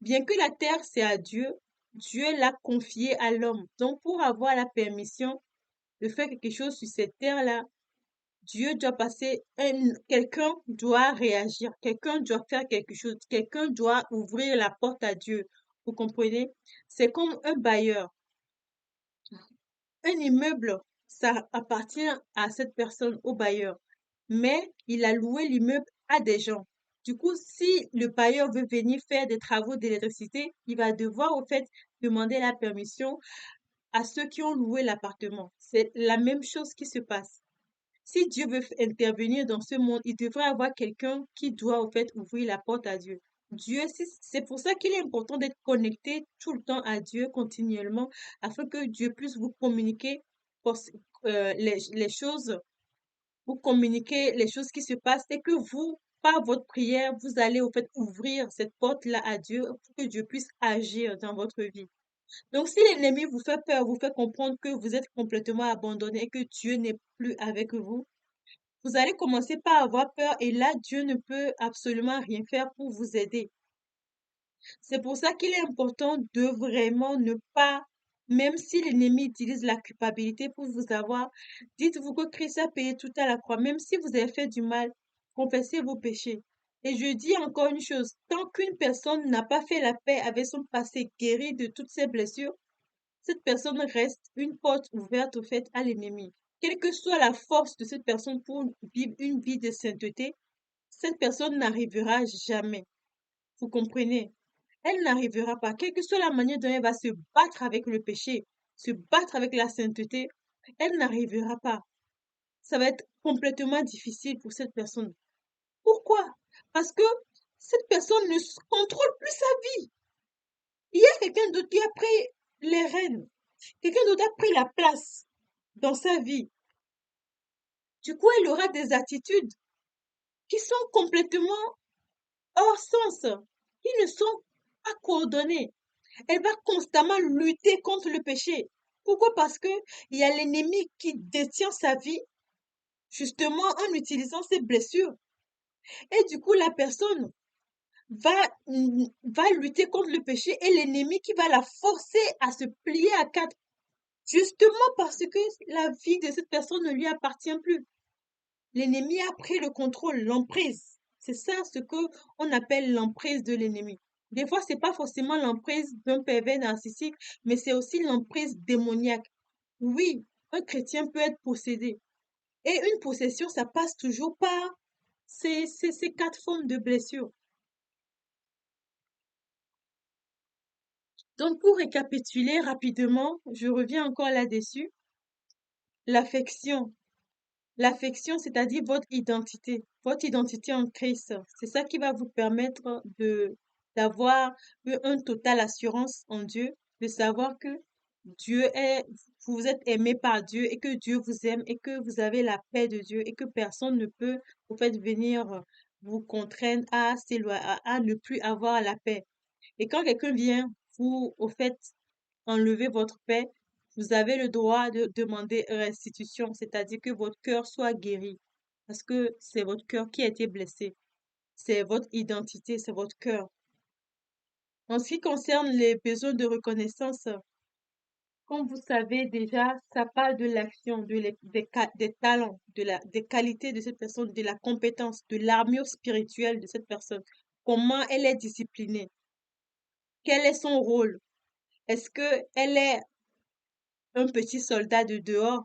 Bien que la terre, c'est à Dieu, Dieu l'a confiée à l'homme. Donc, pour avoir la permission de faire quelque chose sur cette terre-là, Dieu doit quelqu'un doit réagir, quelqu'un doit faire quelque chose, quelqu'un doit ouvrir la porte à Dieu. Vous comprenez? C'est comme un bailleur. un immeuble, ça appartient à cette personne, au bailleur, mais il a loué l'immeuble à des gens. Du coup, si le bailleur veut venir faire des travaux d'électricité, il va devoir au fait demander la permission à ceux qui ont loué l'appartement. C'est la même chose qui se passe. Si Dieu veut intervenir dans ce monde, il devrait avoir quelqu'un qui doit au fait ouvrir la porte à Dieu. Dieu, c'est pour ça qu'il est important d'être connecté tout le temps à Dieu continuellement, afin que Dieu puisse vous communiquer les choses, vous communiquer les choses qui se passent et que vous, par votre prière, vous allez au fait ouvrir cette porte-là à Dieu pour que Dieu puisse agir dans votre vie. Donc, si l'ennemi vous fait peur, vous fait comprendre que vous êtes complètement abandonné et que Dieu n'est plus avec vous, vous allez commencer par avoir peur et là, Dieu ne peut absolument rien faire pour vous aider. C'est pour ça qu'il est important de vraiment ne pas, même si l'ennemi utilise la culpabilité pour vous avoir, dites-vous que Christ a payé tout à la croix. Même si vous avez fait du mal, confessez vos péchés. Et je dis encore une chose, tant qu'une personne n'a pas fait la paix avec son passé guéri de toutes ses blessures, cette personne reste une porte ouverte au fait à l'ennemi. Quelle que soit la force de cette personne pour vivre une vie de sainteté, cette personne n'arrivera jamais. Vous comprenez? Elle n'arrivera pas. Quelle que soit la manière dont elle va se battre avec le péché, se battre avec la sainteté, elle n'arrivera pas. Ça va être complètement difficile pour cette personne. Pourquoi? Parce que cette personne ne contrôle plus sa vie. Il y a quelqu'un d'autre qui a pris les rênes. Quelqu'un d'autre a pris la place dans sa vie. Du coup, elle aura des attitudes qui sont complètement hors sens, qui ne sont pas coordonnées. Elle va constamment lutter contre le péché. Pourquoi? Parce que il y a l'ennemi qui détient sa vie, justement en utilisant ses blessures. Et du coup, la personne va lutter contre le péché et l'ennemi qui va la forcer à se plier à quatre, justement parce que la vie de cette personne ne lui appartient plus. L'ennemi a pris le contrôle, l'emprise. C'est ça ce que on appelle l'emprise de l'ennemi. Des fois, c'est pas forcément l'emprise d'un pervers narcissique, mais c'est aussi l'emprise démoniaque. Oui, un chrétien peut être possédé. Et une possession, ça passe toujours par ces quatre formes de blessures. Donc, pour récapituler rapidement, je reviens encore là-dessus. L'affection, L'affection, c'est-à-dire votre identité en Christ. C'est ça qui va vous permettre d'avoir une totale assurance en Dieu, de savoir que Dieu est, vous êtes aimé par Dieu et que Dieu vous aime et que vous avez la paix de Dieu et que personne ne peut, au fait, venir vous contraindre à ne plus avoir la paix. Et quand quelqu'un vient vous, au fait, enlever votre paix, vous avez le droit de demander restitution, c'est-à-dire que votre cœur soit guéri, parce que c'est votre cœur qui a été blessé. C'est votre identité, c'est votre cœur. En ce qui concerne les besoins de reconnaissance, comme vous savez déjà, ça parle de l'action, des talents, des qualités de cette personne, de la compétence, de l'armure spirituelle de cette personne. Comment elle est disciplinée? Quel est son rôle? Est-ce que elle est un petit soldat de dehors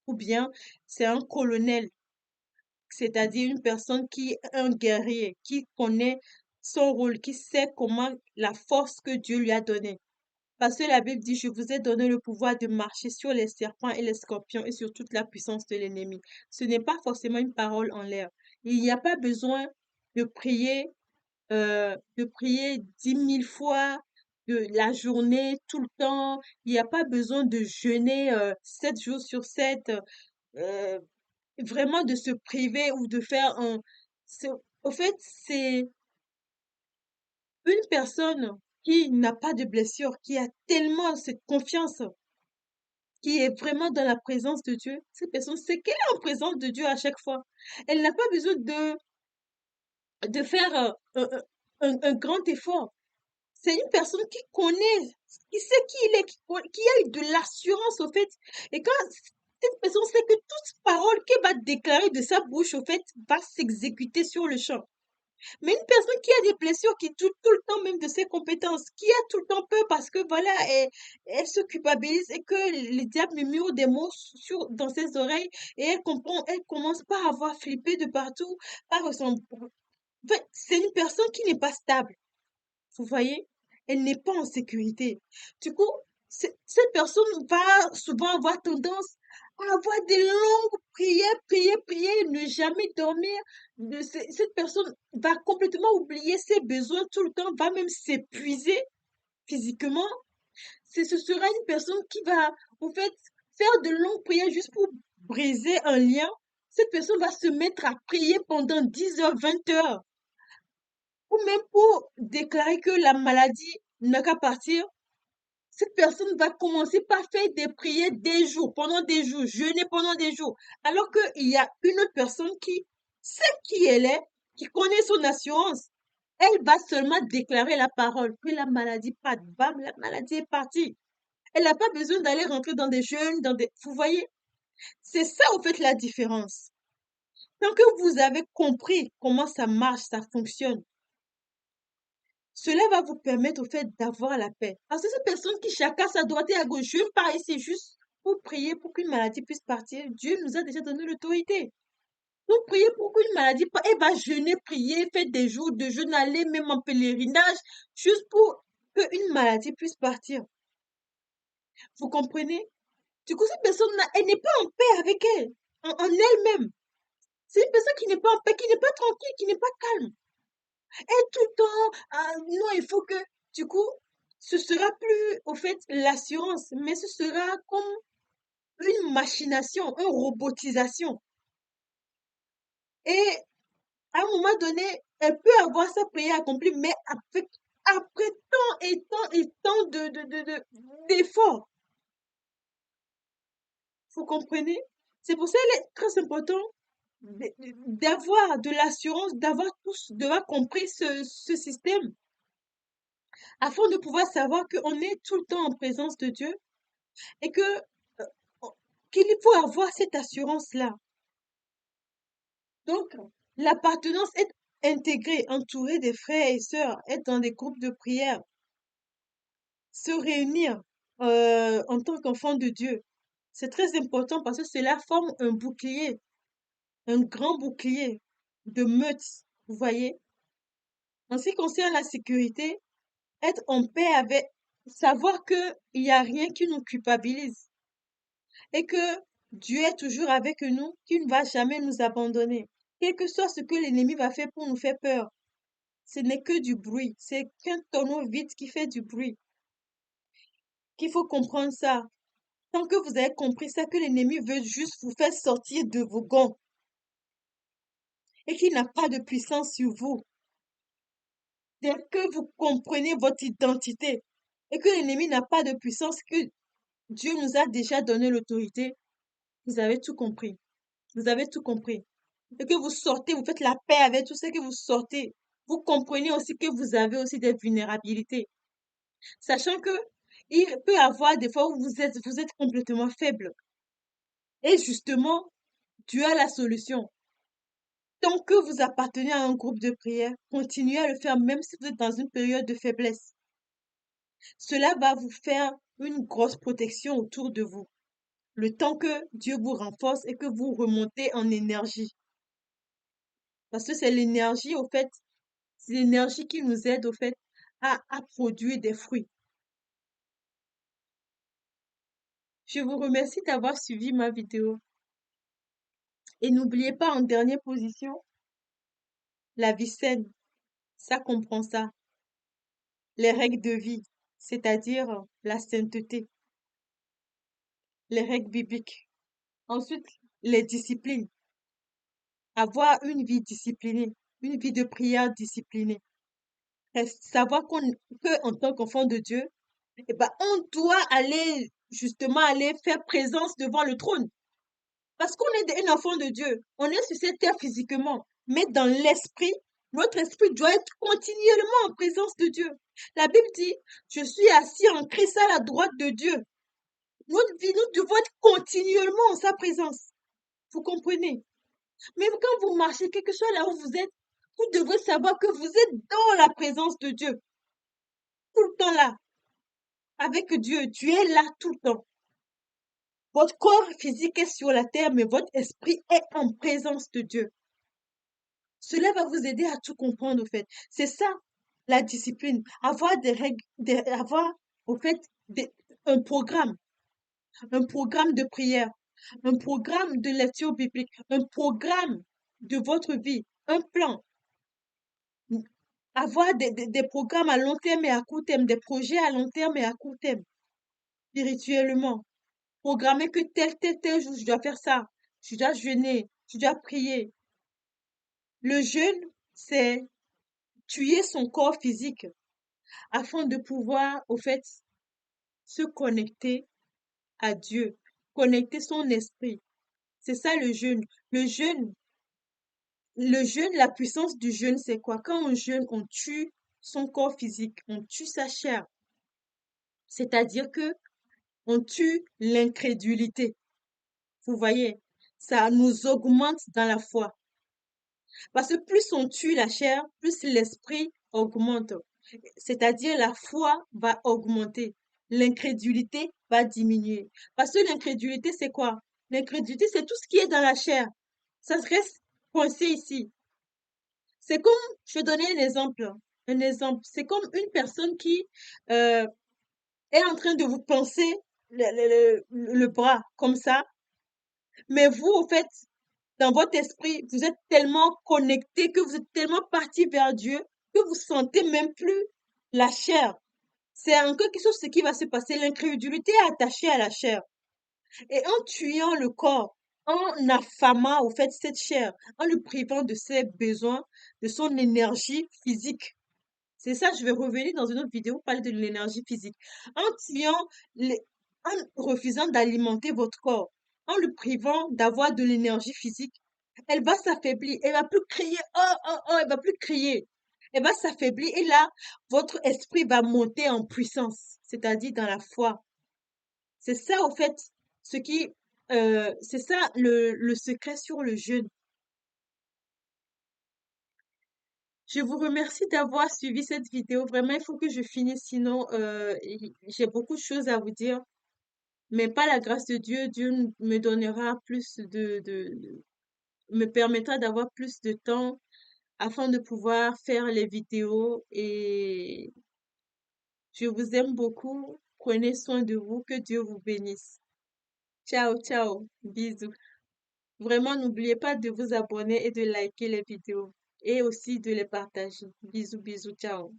ou bien c'est un colonel, c'est-à-dire une personne qui est un guerrier, qui connaît son rôle, qui sait comment la force que Dieu lui a donnée. Parce que la Bible dit, je vous ai donné le pouvoir de marcher sur les serpents et les scorpions et sur toute la puissance de l'ennemi. Ce n'est pas forcément une parole en l'air. Il n'y a pas besoin de prier 10 000 fois de la journée, tout le temps. Il n'y a pas besoin de jeûner 7 jours sur 7, euh, vraiment de se priver ou de faire un... Au fait, c'est une personne qui n'a pas de blessure, qui a tellement cette confiance, qui est vraiment dans la présence de Dieu. Cette personne sait qu'elle est en présence de Dieu à chaque fois. Elle n'a pas besoin de faire un grand effort. C'est une personne qui connaît, qui sait qui il est, qui a eu de l'assurance au fait. Et quand cette personne sait que toute parole qu'elle va déclarer de sa bouche au fait va s'exécuter sur le champ. Mais une personne qui a des blessures, qui doute tout le temps même de ses compétences, qui a tout le temps peur parce que voilà, elle se culpabilise et que le diable murmure des mots dans ses oreilles et elle comprend, elle commence par avoir flippé de partout, par son... En fait, c'est une personne qui n'est pas stable. Vous voyez? Elle n'est pas en sécurité. Du coup, cette personne va souvent avoir tendance à avoir des longues prières, prier, prier, ne jamais dormir. Cette personne va complètement oublier ses besoins tout le temps, va même s'épuiser physiquement. Ce sera une personne qui va, en fait, faire de longues prières juste pour briser un lien. Cette personne va se mettre à prier pendant 10 heures, 20 heures ou même pour déclarer que la maladie n'a qu'à partir, cette personne va commencer par faire des prières des jours, pendant des jours, jeûner pendant des jours. Alors qu'il y a une autre personne qui sait qui elle est, qui connaît son assurance. Elle va seulement déclarer la parole, puis la maladie part, bam, la maladie est partie. Elle n'a pas besoin d'aller rentrer dans des jeûnes, dans des... Vous voyez, c'est ça, en fait, la différence. Tant que vous avez compris comment ça marche, ça fonctionne, cela va vous permettre au fait d'avoir la paix. Parce que ces personnes qui chacun sa droite et à gauche, je pars ici juste pour prier pour qu'une maladie puisse partir. Dieu nous a déjà donné l'autorité. Donc prier pour qu'une maladie parte, elle va jeûner, prier, faire des jours de jeûne, aller même en pèlerinage, juste pour qu'une maladie puisse partir. Vous comprenez? Du coup, cette personne-là, elle n'est pas en paix avec elle, en elle-même. C'est une personne qui n'est pas en paix, qui n'est pas tranquille, qui n'est pas calme. Et tout le temps, ah, non, il faut que, du coup, ce sera plus, au fait, l'assurance, mais ce sera comme une machination, une robotisation. Et à un moment donné, elle peut avoir sa prière accomplie, mais après tant et tant et tant d'efforts. Vous comprenez? C'est pour ça qu'il est très important d'avoir de l'assurance, d'avoir compris ce système, afin de pouvoir savoir qu'on est tout le temps en présence de Dieu et euh, qu'il faut avoir cette assurance-là. Donc, l'appartenance, être intégré, entouré des frères et sœurs, être dans des groupes de prière, se réunir en tant qu'enfant de Dieu, c'est très important parce que cela forme un bouclier, un grand bouclier de meute, vous voyez. En ce qui concerne la sécurité, être en paix avec, savoir qu'il n'y a rien qui nous culpabilise et que Dieu est toujours avec nous, qu'il ne va jamais nous abandonner. Quel que soit ce que l'ennemi va faire pour nous faire peur, ce n'est que du bruit, c'est qu'un tonneau vide qui fait du bruit. Qu'il faut comprendre ça. Tant que vous avez compris ça, que l'ennemi veut juste vous faire sortir de vos gonds et qu'il n'a pas de puissance sur vous, dès que vous comprenez votre identité et que l'ennemi n'a pas de puissance, que Dieu nous a déjà donné l'autorité, vous avez tout compris. Vous avez tout compris. Et que vous sortez, vous faites la paix avec tout ce que vous sortez. Vous comprenez aussi que vous avez aussi des vulnérabilités. Sachant que il peut y avoir des fois où vous êtes complètement faible. Et justement, Dieu a la solution. Tant que vous appartenez à un groupe de prière, continuez à le faire même si vous êtes dans une période de faiblesse. Cela va vous faire une grosse protection autour de vous. Le temps que Dieu vous renforce et que vous remontez en énergie. Parce que c'est l'énergie, au fait, c'est l'énergie qui nous aide, au fait, à produire des fruits. Je vous remercie d'avoir suivi ma vidéo. Et n'oubliez pas, en dernière position, la vie saine. Ça comprend ça. Les règles de vie, c'est-à-dire la sainteté, les règles bibliques. Ensuite, les disciplines. Avoir une vie disciplinée, une vie de prière disciplinée. Savoir que en tant qu'enfant de Dieu, eh ben, on doit aller, justement, aller faire présence devant le trône. Parce qu'on est un enfant de Dieu. On est sur cette terre physiquement. Mais dans l'esprit, notre esprit doit être continuellement en présence de Dieu. La Bible dit, je suis assis en Christ à la droite de Dieu. Notre vie, nous devons être continuellement en sa présence. Vous comprenez? Même quand vous marchez, quel que soit là où vous êtes, Vous devrez savoir que vous êtes dans la présence de Dieu, tout le temps là, avec Dieu. Tu es là tout le temps. Votre corps physique est sur la terre, mais votre esprit est en présence de Dieu. Cela va vous aider à tout comprendre, au fait. C'est ça, la discipline. Avoir des règles, avoir, au fait, un programme de prière, un programme de lecture biblique, un programme de votre vie, un plan. Avoir des programmes à long terme et à court terme, des projets à long terme et à court terme, spirituellement. Programmer que tel jour, je dois faire ça. Je dois jeûner, je dois prier. Le jeûne, c'est tuer son corps physique afin de pouvoir, au fait, se connecter à Dieu, connecter son esprit. C'est ça le jeûne. Le jeûne, le jeûne, la puissance du jeûne, c'est quoi? Quand on jeûne, on tue son corps physique, on tue sa chair. C'est-à-dire que on tue l'incrédulité. Vous voyez, ça nous augmente dans la foi. Parce que plus on tue la chair, plus l'esprit augmente. C'est-à-dire la foi va augmenter. L'incrédulité va diminuer. Parce que l'incrédulité, c'est quoi? L'incrédulité, c'est tout ce qui est dans la chair. Ça se reste coincé ici. C'est comme, je vais donner un exemple. Un exemple. C'est comme une personne qui euh, est en train de vous pincer le bras comme ça. Mais vous, au fait, dans votre esprit, vous êtes tellement connecté, que vous êtes tellement parti vers Dieu, que vous sentez même plus la chair. C'est en quelque chose ce qui va se passer. L'incrédulité est attachée à la chair. Et en tuant le corps, en affamant au fait cette chair, en le privant de ses besoins, de son énergie physique. C'est ça, je vais revenir dans une autre vidéo, parler de l'énergie physique. En tuant, en refusant d'alimenter votre corps, en le privant d'avoir de l'énergie physique, elle va s'affaiblir. Elle va plus crier, oh, oh, oh, elle va plus crier. Elle va s'affaiblir et là, votre esprit va monter en puissance, c'est-à-dire dans la foi. C'est ça, au fait, ce qui, c'est ça le secret sur le jeûne. Je vous remercie d'avoir suivi cette vidéo. Vraiment, il faut que je finisse, sinon j'ai beaucoup de choses à vous dire. Mais par la grâce de Dieu, Dieu me donnera plus me permettra d'avoir plus de temps afin de pouvoir faire les vidéos. Et je vous aime beaucoup. Prenez soin de vous. Que Dieu vous bénisse. Ciao, ciao. Bisous. Vraiment, n'oubliez pas de vous abonner et de liker les vidéos et aussi de les partager. Bisous, bisous, ciao.